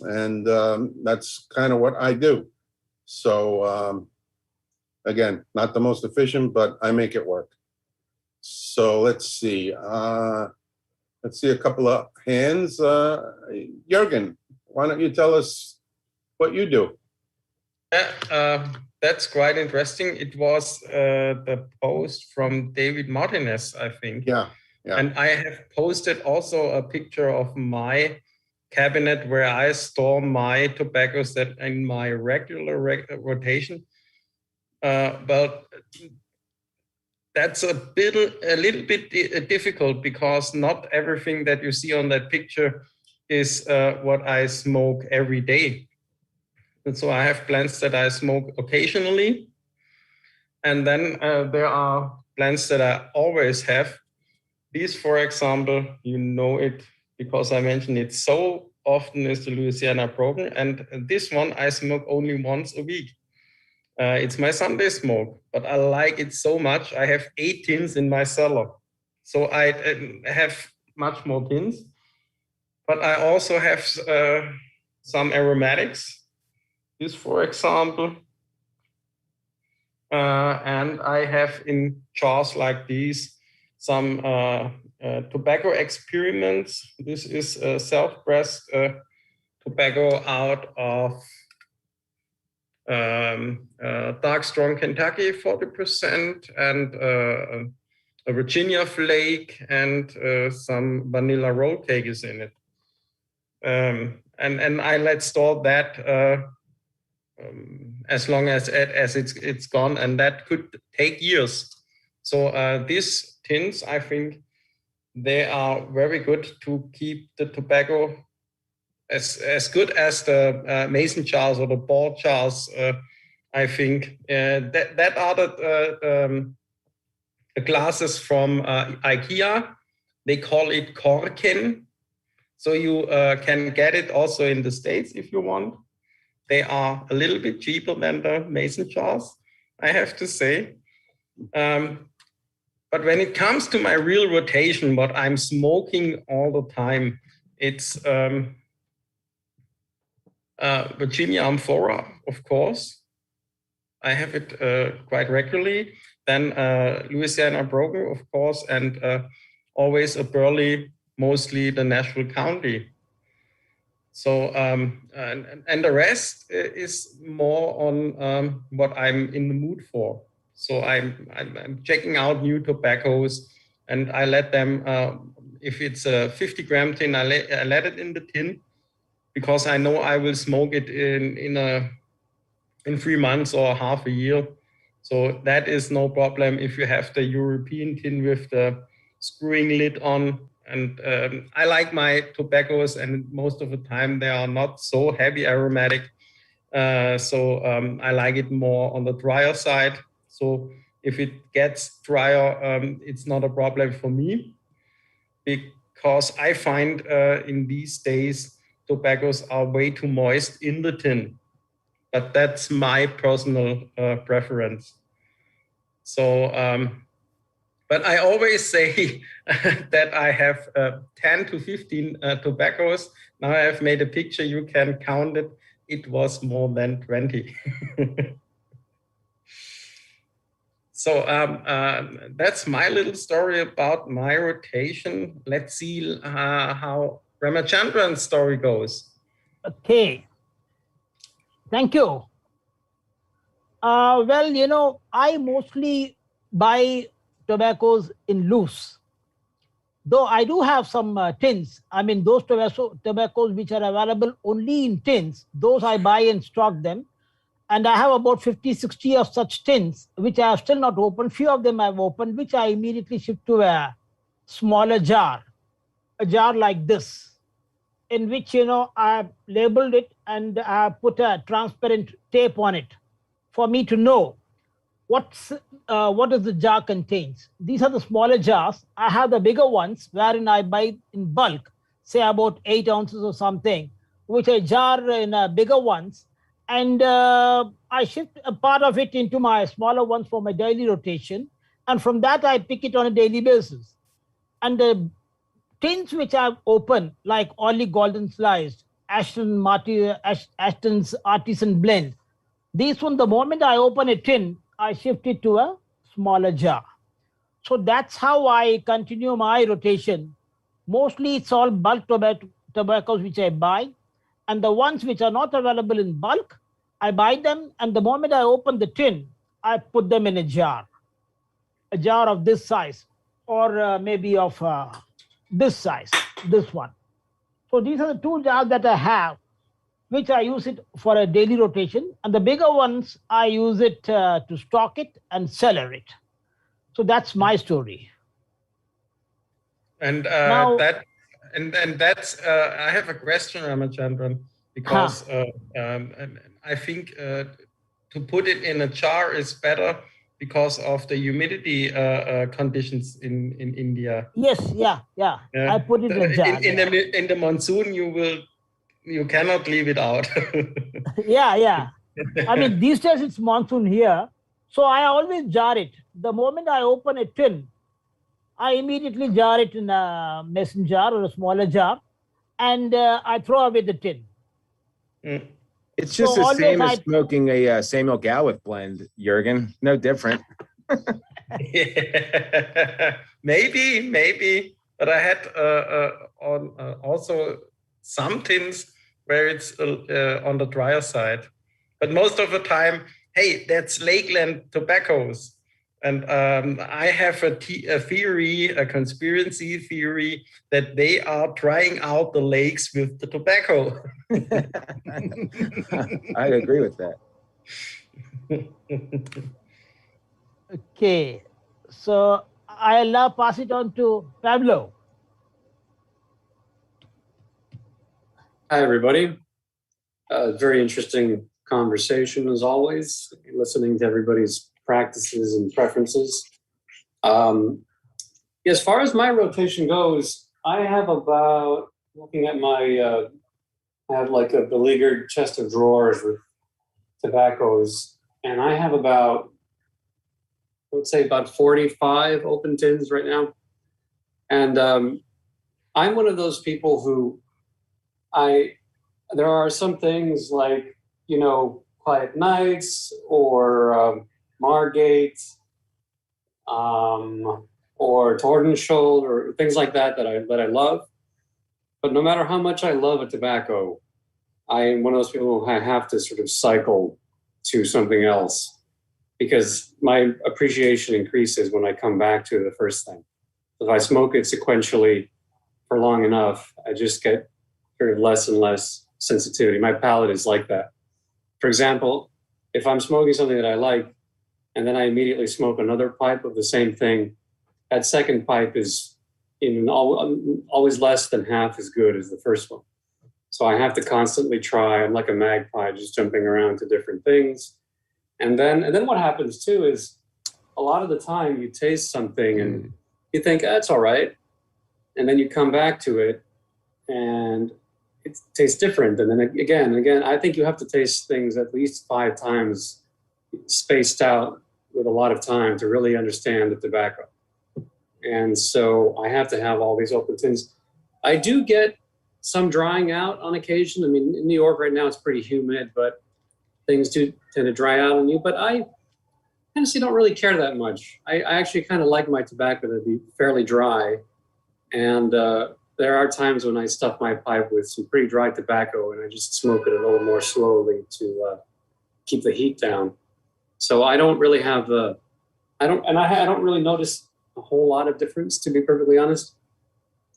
Speaker 2: And that's kind of what I do. So again, not the most efficient, but I make it work. So let's see. Let's see a couple of hands. Jürgen, why don't you tell us what you do?
Speaker 7: Yeah, that's quite interesting. It was the post from David Martinez, I think.
Speaker 2: Yeah.
Speaker 7: And I have posted also a picture of my cabinet where I store my tobaccos that in my regular rotation. But that's a little bit difficult because not everything that you see on that picture is what I smoke every day. And so I have blends that I smoke occasionally. And then there are blends that I always have. These, for example, you know it because I mentioned it so often, is the Louisiana Broken. And this one I smoke only once a week. It's my Sunday smoke, but I like it so much. I have 8 tins in my cellar. So I have much more tins. But I also have some aromatics. This, for example, and I have in jars like these some tobacco experiments. This is self-pressed tobacco out of dark strong Kentucky, 40%, and a Virginia flake, and some vanilla roll cake is in it. And I let store that as long as it's gone, and that could take years. So these tins, I think, they are very good to keep the tobacco as good as the mason jars or the ball jars. I think that are the glasses from IKEA. They call it Korken. So you can get it also in the States if you want. They are a little bit cheaper than the mason jars, I have to say. But when it comes to my real rotation, what I'm smoking all the time, it's Virginia Amphora, of course. I have it quite regularly. Then Louisiana Brogan, of course, and always a Burley, mostly the Nashville County. So, and the rest is more on what I'm in the mood for. So I'm checking out new tobaccos, and I let them, if it's a 50-gram tin, I let it in the tin, because I know I will smoke it in 3 months or half a year. So that is no problem if you have the European tin with the screwing lid on. And I like my tobaccos, and most of the time they are not so heavy aromatic. So I like it more on the drier side. So if it gets drier, it's not a problem for me, because I find in these days tobaccos are way too moist in the tin. But that's my personal preference. So, but I always say that I have 10 to 15 tobaccos. Now I have made a picture, you can count it. It was more than 20. So that's my little story about my rotation. Let's see how Ramachandran's story goes.
Speaker 21: Okay. Thank you. Well, you know, I mostly buy tobaccos in loose. Though I do have some tins. I mean, those tobaccos which are available only in tins, those I buy and stock them. And I have about 50, 60 of such tins, which I have still not opened. Few of them I've opened, which I immediately shift to a smaller jar, a jar like this, in which, you know, I labeled it and I put a transparent tape on it for me to know what does the jar contains. These are the smaller jars. I have the bigger ones wherein I buy in bulk, say about 8 ounces or something, which I jar in bigger ones. And I shift a part of it into my smaller ones for my daily rotation. And from that, I pick it on a daily basis. And the tins which I've opened, like Ollie Golden Sliced, Ashton's Artisan Blend, these one, the moment I open a tin, I shift it to a smaller jar. So that's how I continue my rotation. Mostly it's all bulk tobaccos which I buy. And the ones which are not available in bulk, I buy them. And the moment I open the tin, I put them in a jar of this size, or maybe of this size, this one. So these are the 2 jars that I have, which I use it for a daily rotation. And the bigger ones, I use it to stock it and cellar it. So that's my story.
Speaker 7: And
Speaker 21: now,
Speaker 7: that's I have a question, Ramachandran, because I think to put it in a jar is better because of the humidity conditions in India.
Speaker 21: Yes, yeah. I put it in a jar.
Speaker 7: In the monsoon, you cannot leave it out.
Speaker 21: Yeah. I mean, these days it's monsoon here, so I always jar it. The moment I open a tin, I immediately jar it in a mason jar or a smaller jar, and I throw away the tin.
Speaker 6: It's just the same as smoking a Samuel Gawith blend, Jürgen. No different.
Speaker 7: Maybe. But I had also some tins where it's on the drier side. But most of the time, hey, that's Lakeland tobaccos. And I have a theory, a conspiracy theory, that they are trying out the lakes with the tobacco.
Speaker 6: I agree with that.
Speaker 21: Okay, so I'll now pass it on to Pablo.
Speaker 11: Hi, everybody. Very interesting conversation, as always, listening to everybody's practices and preferences. As far as my rotation goes, I have about, looking at my, I have like a beleaguered chest of drawers with tobaccos, and I have about, I would say about 45 open tins right now. And I'm one of those people who I there are some things like, you know, Quiet Nights or Margate or Tordenskjold or things like that that I love. But no matter how much I love a tobacco, I am one of those people who have to sort of cycle to something else because my appreciation increases when I come back to the first thing. If I smoke it sequentially for long enough, I just get sort of less and less sensitivity. My palate is like that. For example, if I'm smoking something that I like, and then I immediately smoke another pipe of the same thing, that second pipe is always less than half as good as the first one. So I have to constantly try. I'm like a magpie, just jumping around to different things. And then what happens too is a lot of the time you taste something and you think, that's all right. And then you come back to it and it tastes different. And then again, I think you have to taste things at least 5 times spaced out with a lot of time to really understand the tobacco. And so I have to have all these open tins. I do get some drying out on occasion. I mean, in New York right now, it's pretty humid, but things do tend to dry out on you. But I honestly don't really care that much. I actually kind of like my tobacco to be fairly dry. And there are times when I stuff my pipe with some pretty dry tobacco and I just smoke it a little more slowly to keep the heat down. So I don't really have I don't really notice a whole lot of difference, to be perfectly honest.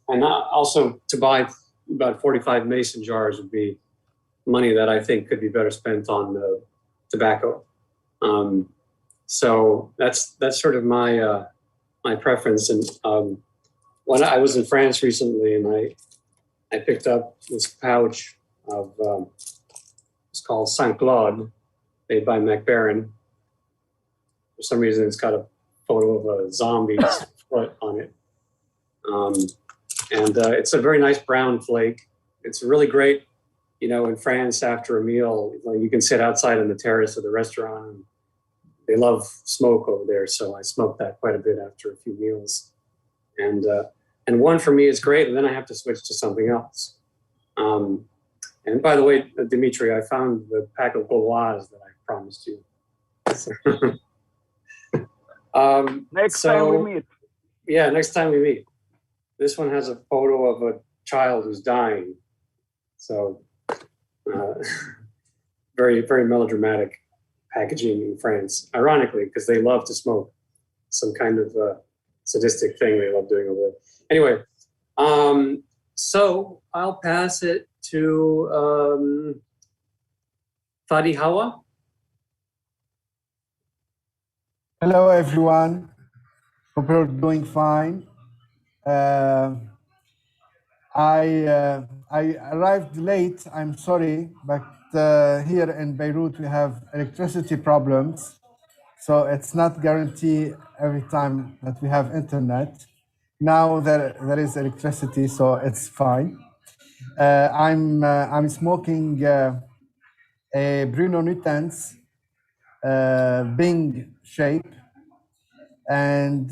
Speaker 11: And also to buy about 45 mason jars would be money that I think could be better spent on tobacco. So that's sort of my my preference. And when I was in France recently, and I picked up this pouch of it's called Saint Claude, made by McBaron. For some reason, it's got a photo of a zombie's foot on it. And it's a very nice brown flake. It's really great, you know, in France after a meal. You can sit outside on the terrace of the restaurant. And they love smoke over there, so I smoke that quite a bit after a few meals. And one for me is great, and then I have to switch to something else. And by the way, Dimitri, I found the pack of Gauloises that I promised you.
Speaker 15: Next time we meet.
Speaker 11: Yeah, next time we meet. This one has a photo of a child who's dying. So very, very melodramatic packaging in France, ironically, because they love to smoke. Some kind of sadistic thing they love doing over there. Anyway, so I'll pass it to Fadi Hawa.
Speaker 12: Hello, everyone. Hope you're doing fine. I arrived late, I'm sorry, but here in Beirut we have electricity problems, so it's not guaranteed every time that we have internet. Now there is electricity, so it's fine. I'm smoking a Bruno Nutens Bing shape, and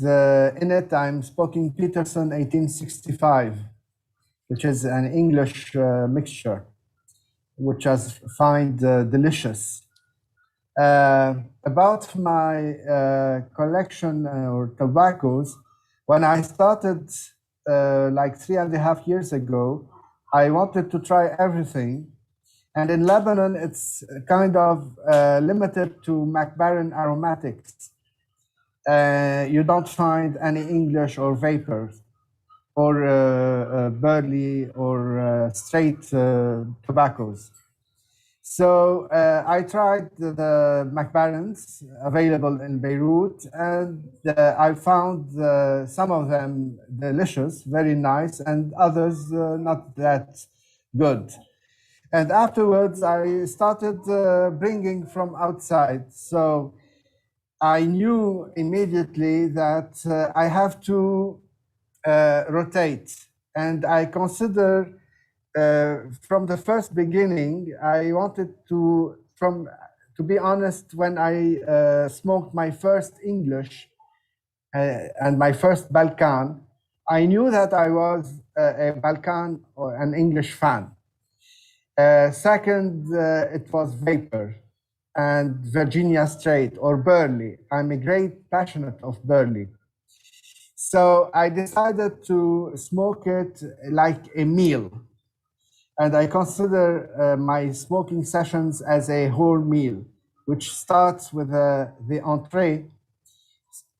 Speaker 12: in it I'm smoking Peterson 1865, which is an English mixture, which I find delicious. About my collection or tobaccos, when I started like 3.5 years ago, I wanted to try everything. And in Lebanon, it's kind of limited to McBaron aromatics. You don't find any English or vapors or burley or straight tobaccos. So I tried the McBarons available in Beirut, and I found some of them delicious, very nice, and others not that good. And afterwards, I started bringing from outside. So I knew immediately that I have to rotate. And I consider from the first beginning, I wanted to be honest, when I smoked my first English and my first Balkan, I knew that I was a Balkan or an English fan. Second, it was vapor and Virginia Straight or Burley. I'm a great passionate of Burley. So I decided to smoke it like a meal. And I consider my smoking sessions as a whole meal, which starts with the entree.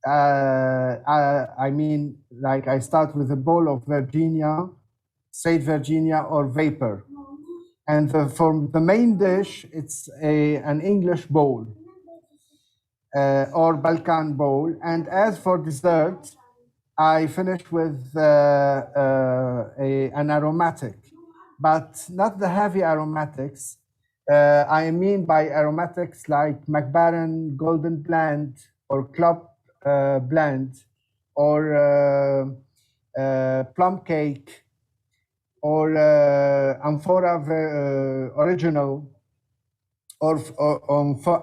Speaker 12: I mean, like I start with a bowl of Virginia, straight Virginia or vapor. And for the main dish, it's an English bowl or Balkan bowl. And as for dessert, I finish with an aromatic, but not the heavy aromatics. I mean by aromatics like McBaron Golden Blend or Club Blend or Plum Cake or Amphora Original or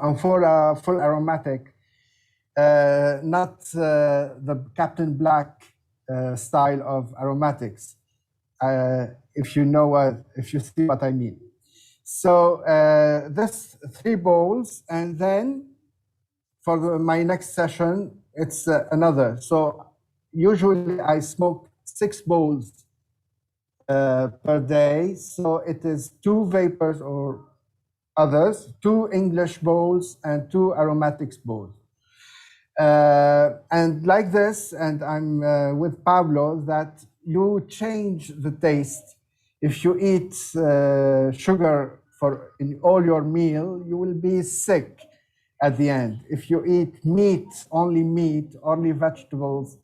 Speaker 12: Amphora Full Aromatic. Not the Captain Black style of aromatics, if you see what I mean. So this 3 bowls, and then for my next session, it's another. So usually I smoke 6 bowls per day. So it is 2 vapors or others, 2 English bowls and 2 aromatics bowls. And like this, and I'm with Pablo, that you change the taste. If you eat sugar in all your meal, you will be sick at the end. If you eat meat, only vegetables,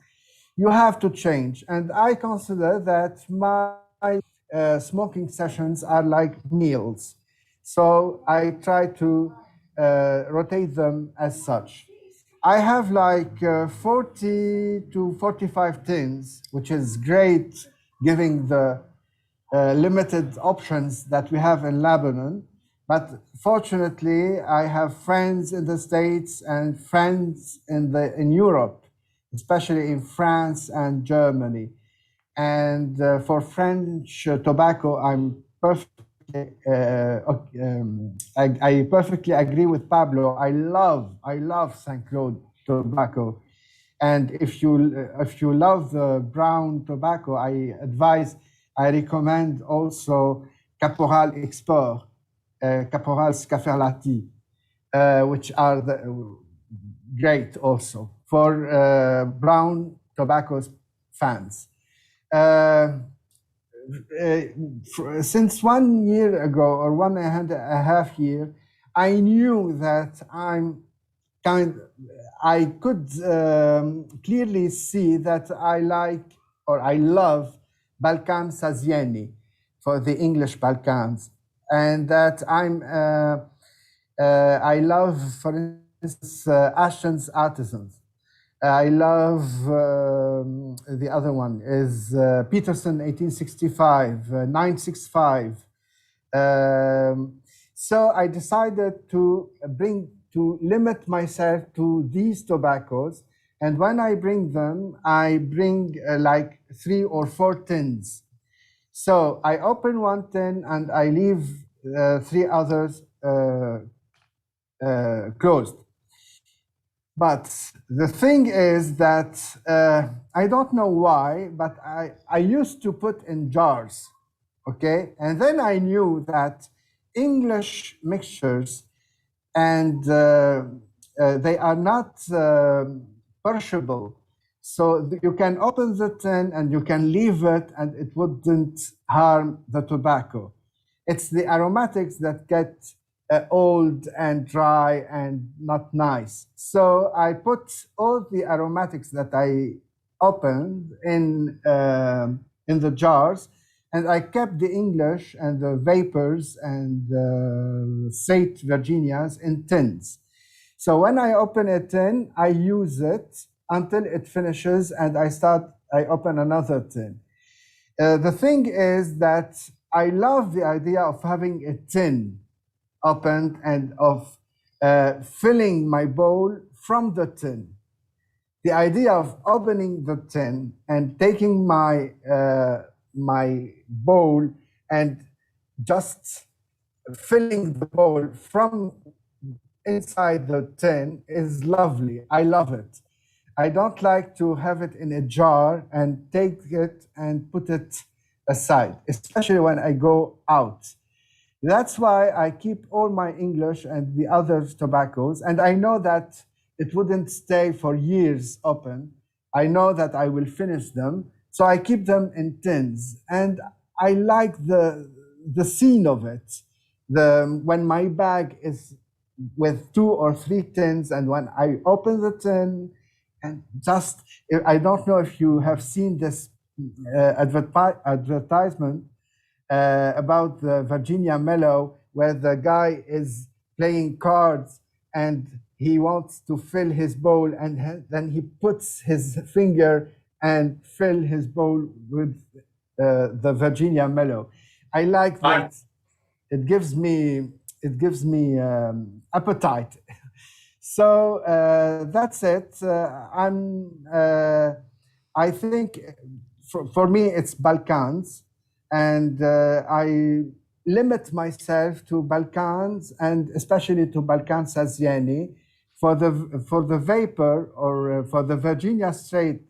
Speaker 12: you have to change. And I consider that my smoking sessions are like meals. So I try to rotate them as such. I have like 40 to 45 tins, which is great given the limited options that we have in Lebanon. But fortunately, I have friends in the States and friends in Europe, especially in France and Germany. And for French tobacco, I'm perfectly, I perfectly agree with Pablo. I love Saint Claude tobacco. And if you love the brown tobacco, I recommend also Caporal Export, Caporal Scaferlati, which are great also for brown tobacco fans. Since 1 year ago or 1.5 years, I knew that I could clearly see that I like or I love Balkan Sazieni for the English Balkans, and that I love, for instance, Ashton's Artisans. I love the other one is Peterson 1865, 965. So I decided to limit myself to these tobaccos. And when I bring them, I bring like 3 or 4 tins. So I open 1 tin and I leave 3 others closed. But the thing is that I don't know why, but I used to put in jars, okay? And then I knew that English mixtures, and they are not perishable. So you can open the tin and you can leave it and it wouldn't harm the tobacco. It's the aromatics that get old and dry and not nice. So I put all the aromatics that I opened in the jars, and I kept the English and the vapors and the St. Virginias in tins. So when I open a tin, I use it until it finishes, and I open another tin. The thing is that I love the idea of having a tin opened and of filling my bowl from the tin. The idea of opening the tin and taking my bowl and just filling the bowl from inside the tin is lovely. I love it. I don't like to have it in a jar and take it and put it aside, especially when I go out. That's why I keep all my English and the other tobaccos, and I know that it wouldn't stay for years open. I know that I will finish them, so I keep them in tins, and I like the scene of it. When my bag is with 2 or 3 tins, and when I open the tin, and just, I don't know if you have seen this advertisement about the Virginia Mellow, where the guy is playing cards and he wants to fill his bowl, and then he puts his finger and fill his bowl with the Virginia Mellow. I like that. It gives me appetite. So that's it. I think for me it's Balkans, and I limit myself to Balkans, and especially to Balkan Sazieni. For the vapor or for the Virginia Straight,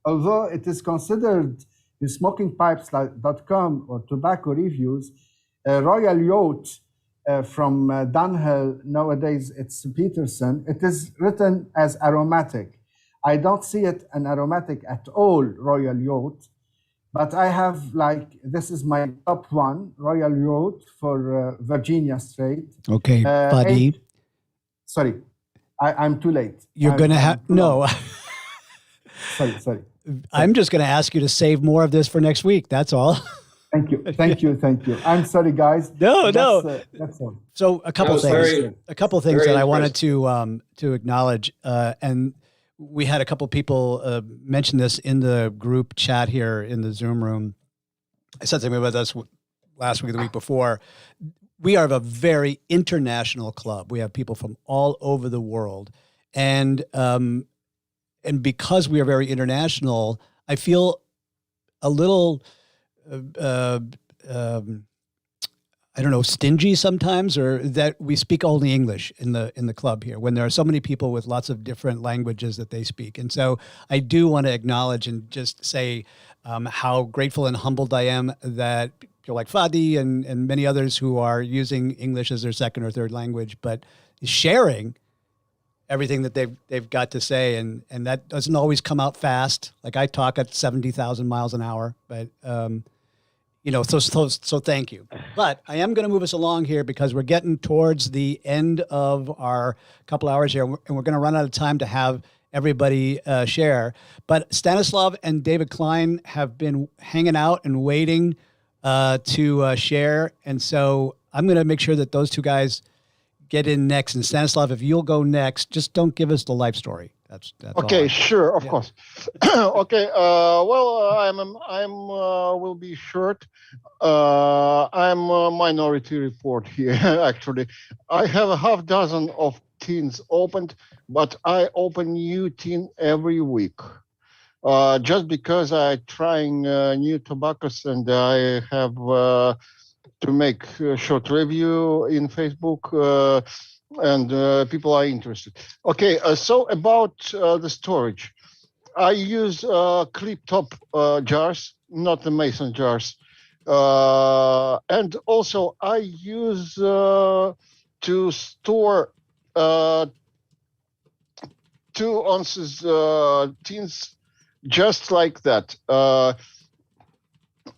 Speaker 12: although it is considered in smokingpipes.com or tobacco reviews, Royal Yacht from Dunhill, nowadays it's Peterson, it is written as aromatic. I don't see it an aromatic at all, Royal Yacht, but I have this is my top one, Royal Yacht for Virginia Straight.
Speaker 1: Okay, buddy.
Speaker 12: Sorry, I'm too late.
Speaker 1: You're going to have, no.
Speaker 12: Sorry.
Speaker 1: I'm just going to ask you to save more of this for next week. That's all.
Speaker 12: Thank you. I'm sorry, guys.
Speaker 1: No.
Speaker 12: That's all.
Speaker 1: So a couple things that I wanted to acknowledge, and we had a couple people mention this in the group chat here in the Zoom room. I said something about this last week or the week before. We are a very international club. We have people from all over the world, and because we are very international, I feel a little, I don't know, stingy sometimes, or that we speak only English in the club here when there are so many people with lots of different languages that they speak. And so I do want to acknowledge and just say how grateful and humbled I am that people like Fadi and many others who are using English as their second or third language, but sharing everything that they've got to say, and that doesn't always come out fast. Like I talk at 70,000 miles an hour, but so thank you. But I am going to move us along here because we're getting towards the end of our couple hours here, and we're going to run out of time to have everybody share. But Stanislav and David Klein have been hanging out and waiting to share, and so I'm going to make sure that those two guys get in next. And Stanislav, if you'll go next, just don't give us the life story. That's
Speaker 19: okay. Sure, of course. Okay. I'm will be short. I'm a minority report here. Actually, I have a half dozen of tins opened, but I open new tin every week. Just because I'm trying new tobaccos, and I have to make a short review in Facebook, and people are interested. Okay, so about the storage. I use clip top jars, not the mason jars. And also I use to store 2 ounces tins just like that.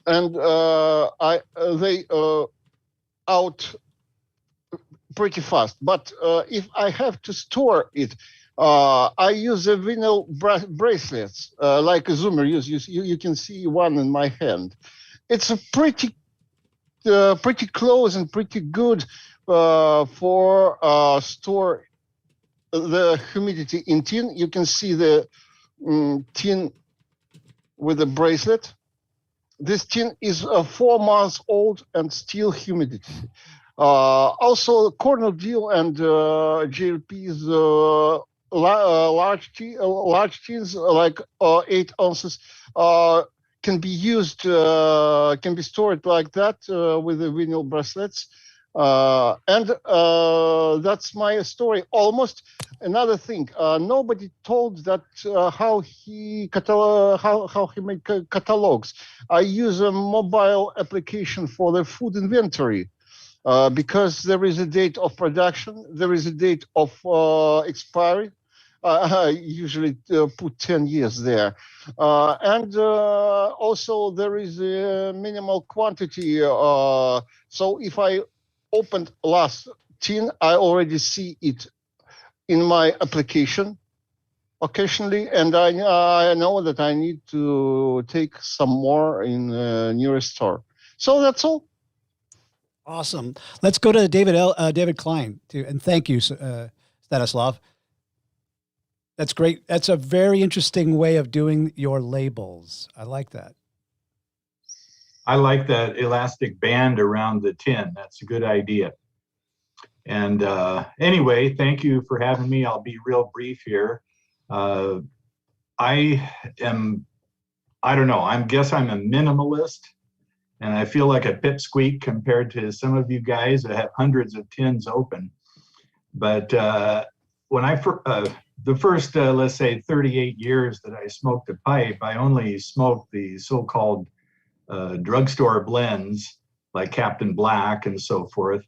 Speaker 19: And they out pretty fast. But if I have to store it, I use a vinyl bracelets, like a Zoomer use. You can see one in my hand. It's a pretty close and pretty good for store the humidity in tin. You can see the tin with the bracelet. This tin is 4 months old and still humidity. Also, Cornell Deal and JLP's large tins, like 8 ounces, can be used, can be stored like that with the vinyl bracelets. That's my story. Almost another thing. Nobody told that how he made catalogs. I use a mobile application for the food inventory. Because there is a date of production, there is a date of expiry. I usually put 10 years there. And also there is a minimal quantity. So if I opened last tin, I already see it in my application occasionally, and I know that I need to take some more in nearest store. So that's all.
Speaker 1: Awesome. Let's go to David Klein too, and thank you, Stanislav. That's great. That's a very interesting way of doing your labels. I like that.
Speaker 18: I like that elastic band around the tin. That's a good idea. And anyway, thank you for having me. I'll be real brief here. I don't know, I guess I'm a minimalist, and I feel like a pipsqueak compared to some of you guys that have hundreds of tins open. But when the first, let's say 38 years that I smoked a pipe, I only smoked the so-called drugstore blends like Captain Black and so forth.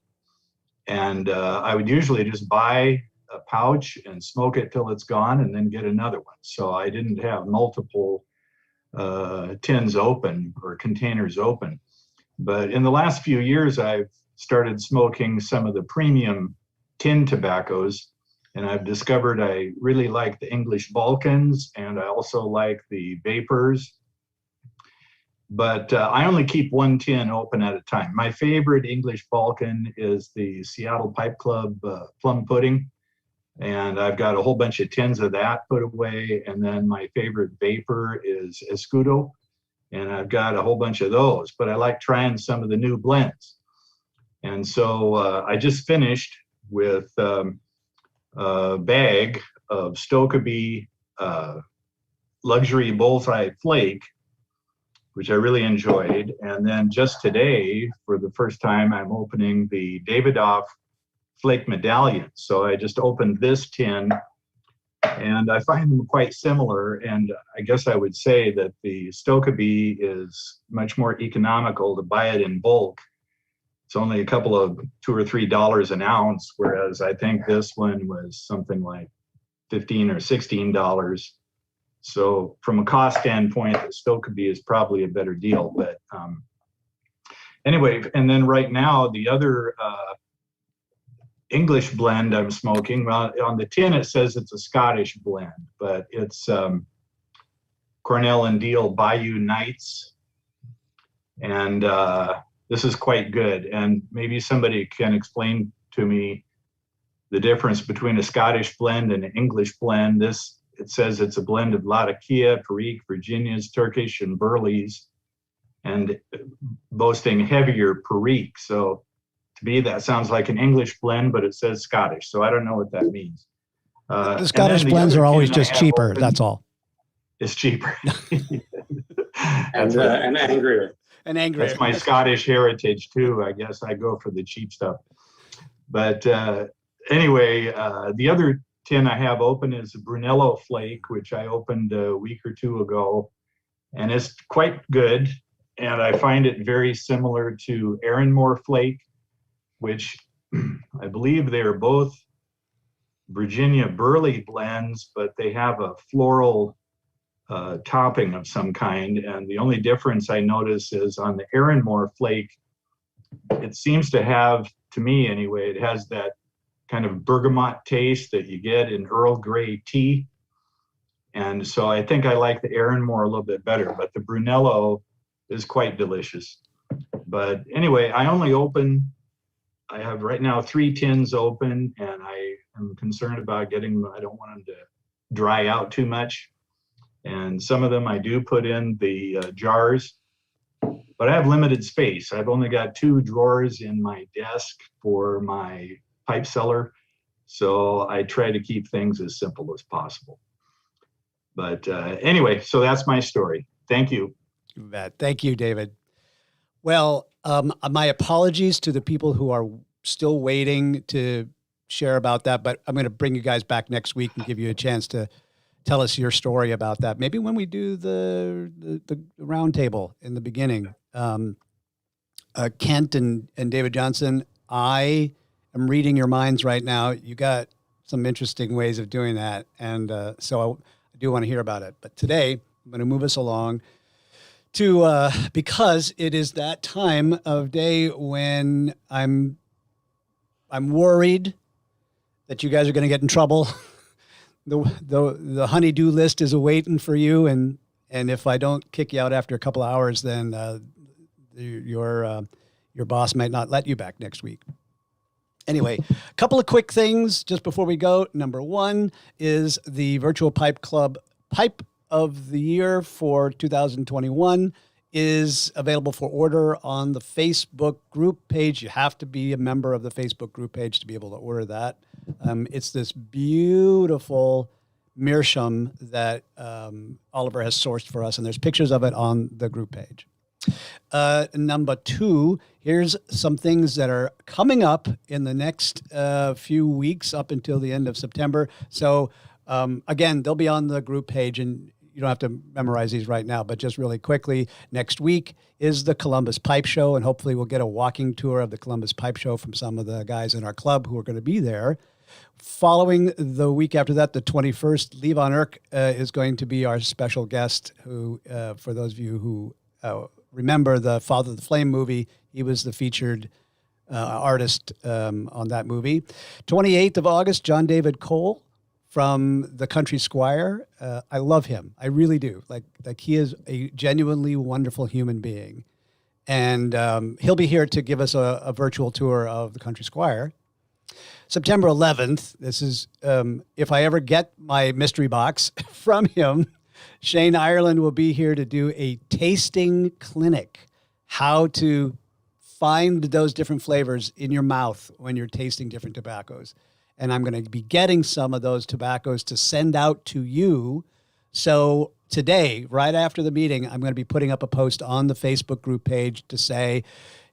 Speaker 18: And I would usually just buy a pouch and smoke it till it's gone and then get another one. So I didn't have multiple tins open or containers open. But in the last few years, I've started smoking some of the premium tin tobaccos, and I've discovered I really like the English Balkans, and I also like the Vapors. But I only keep one tin open at a time. My favorite English Balkan is the Seattle Pipe Club Plum Pudding. And I've got a whole bunch of tins of that put away. And then my favorite vapor is Escudo. And I've got a whole bunch of those. But I like trying some of the new blends. And so I just finished with a bag of Stokeby Luxury Bullseye Flake, which I really enjoyed. And then just today, for the first time, I'm opening the Davidoff Flake Medallion. So I just opened this tin, and I find them quite similar. And I guess I would say that the Stokeby is much more economical to buy it in bulk. It's only a couple of $2 or $3 an ounce, whereas I think this one was something like $15 or $16. So from a cost standpoint, the Stokeby is probably a better deal. But anyway, and then right now, the other English blend I'm smoking, well, on the tin it says it's a Scottish blend, but it's Cornell and Deal Bayou Nights. And this is quite good. And maybe somebody can explain to me the difference between a Scottish blend and an English blend. It says it's a blend of Latakia, Perique, Virginias, Turkish, and Burleys, and boasting heavier Perique. So to me, that sounds like an English blend, but it says Scottish. So I don't know what that means.
Speaker 1: The Scottish blends are always just cheaper. That's all.
Speaker 18: It's cheaper.
Speaker 11: and angrier.
Speaker 1: And angrier.
Speaker 18: That's my Scottish heritage too. I guess I go for the cheap stuff. But anyway, the other tin I have open is a Brunello Flake, which I opened a week or two ago, and it's quite good. And I find it very similar to Aaronmore Flake, which I believe they are both Virginia Burley blends, but they have a floral topping of some kind. And the only difference I notice is on the Aaronmore Flake, it seems to have, to me anyway, it has that kind of bergamot taste that you get in Earl Grey tea. And so I think I like the Aaronmore a little bit better, but the Brunello is quite delicious. But anyway, I have right now 3 tins open, and I am concerned about I don't want them to dry out too much. And some of them I do put in the jars, but I have limited space. I've only got 2 drawers in my desk for my pipe cellar. So I try to keep things as simple as possible. But anyway, so that's my story. Thank you.
Speaker 1: You bet. Thank you, David. Well, my apologies to the people who are still waiting to share about that, but I'm going to bring you guys back next week and give you a chance to tell us your story about that. Maybe when we do the roundtable in the beginning. Kent and David Johnson, I am reading your minds right now. You got some interesting ways of doing that. And so I do want to hear about it. But today, I'm going to move us along to, because it is that time of day when I'm worried that you guys are going to get in trouble. The honey-do list is awaiting for you. And if I don't kick you out after a couple of hours, then your boss might not let you back next week. Anyway, a couple of quick things just before we go. Number one is the Virtual Pipe Club Pipe of the Year for 2021 is available for order on the Facebook group page. You have to be a member of the Facebook group page to be able to order that. It's this beautiful meerschaum that Oliver has sourced for us, and there's pictures of it on the group page. Number two, here's some things that are coming up in the next few weeks up until the end of September. So again, they'll be on the group page, and you don't have to memorize these right now, but just really quickly, next week is the Columbus Pipe Show, and hopefully we'll get a walking tour of the Columbus Pipe Show from some of the guys in our club who are going to be there. Following the week after that, the 21st, Levon Irk is going to be our special guest who, for those of you who remember the Father of the Flame movie, he was the featured artist on that movie. 28th of August, John David Cole from the Country Squire. I love him. I really do. Like he is a genuinely wonderful human being. And he'll be here to give us a virtual tour of the Country Squire. September 11th, this is, if I ever get my mystery box from him, Shane Ireland will be here to do a tasting clinic, how to find those different flavors in your mouth when you're tasting different tobaccos. And I'm going to be getting some of those tobaccos to send out to you. So today, right after the meeting, I'm going to be putting up a post on the Facebook group page to say,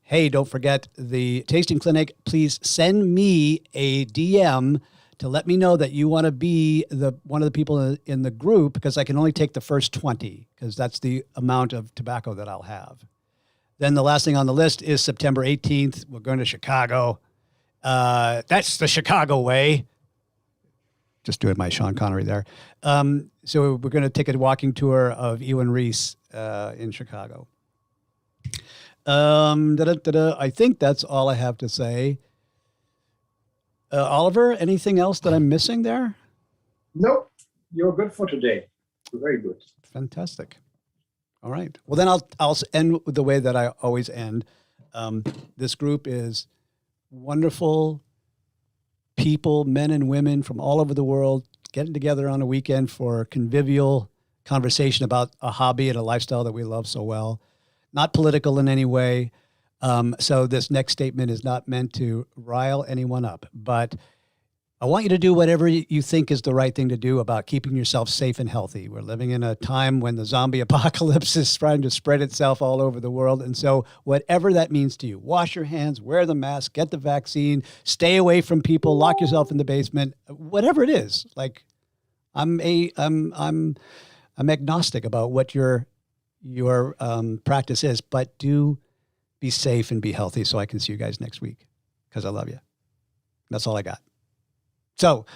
Speaker 1: hey, don't forget the tasting clinic. Please send me a DM to let me know that you want to be one of the people in the group, because I can only take the first 20, because that's the amount of tobacco that I'll have. Then the last thing on the list is September 18th. We're going to Chicago. That's the Chicago way. Just doing my Sean Connery there. So we're going to take a walking tour of Ewan Reese in Chicago. I think that's all I have to say. Oliver, anything else that I'm missing there?
Speaker 4: Nope. You're good for today. Very good.
Speaker 1: Fantastic. All right. Well, then I'll end with the way that I always end. This group is wonderful people, men and women from all over the world, getting together on a weekend for convivial conversation about a hobby and a lifestyle that we love so well. Not political in any way. So this next statement is not meant to rile anyone up, but I want you to do whatever you think is the right thing to do about keeping yourself safe and healthy. We're living in a time when the zombie apocalypse is trying to spread itself all over the world. And so whatever that means to you, wash your hands, wear the mask, get the vaccine, stay away from people, lock yourself in the basement, whatever it is. Like I'm agnostic about what your practice is, but do be safe and be healthy so I can see you guys next week, because I love you. That's all I got. So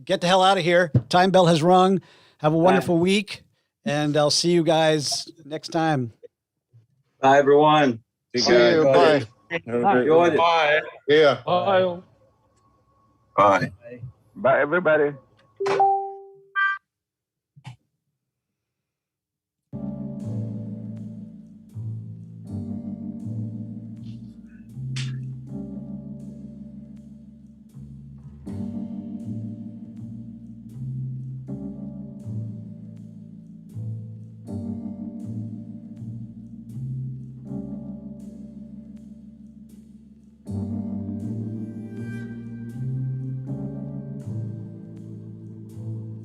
Speaker 1: get the hell out of here. Time bell has rung. Have a wonderful week, and I'll see you guys next time.
Speaker 9: Bye, everyone.
Speaker 19: See you. Bye.
Speaker 9: Enjoyed it.
Speaker 2: Bye. Yeah.
Speaker 9: Bye.
Speaker 3: Bye.
Speaker 15: Bye, everybody.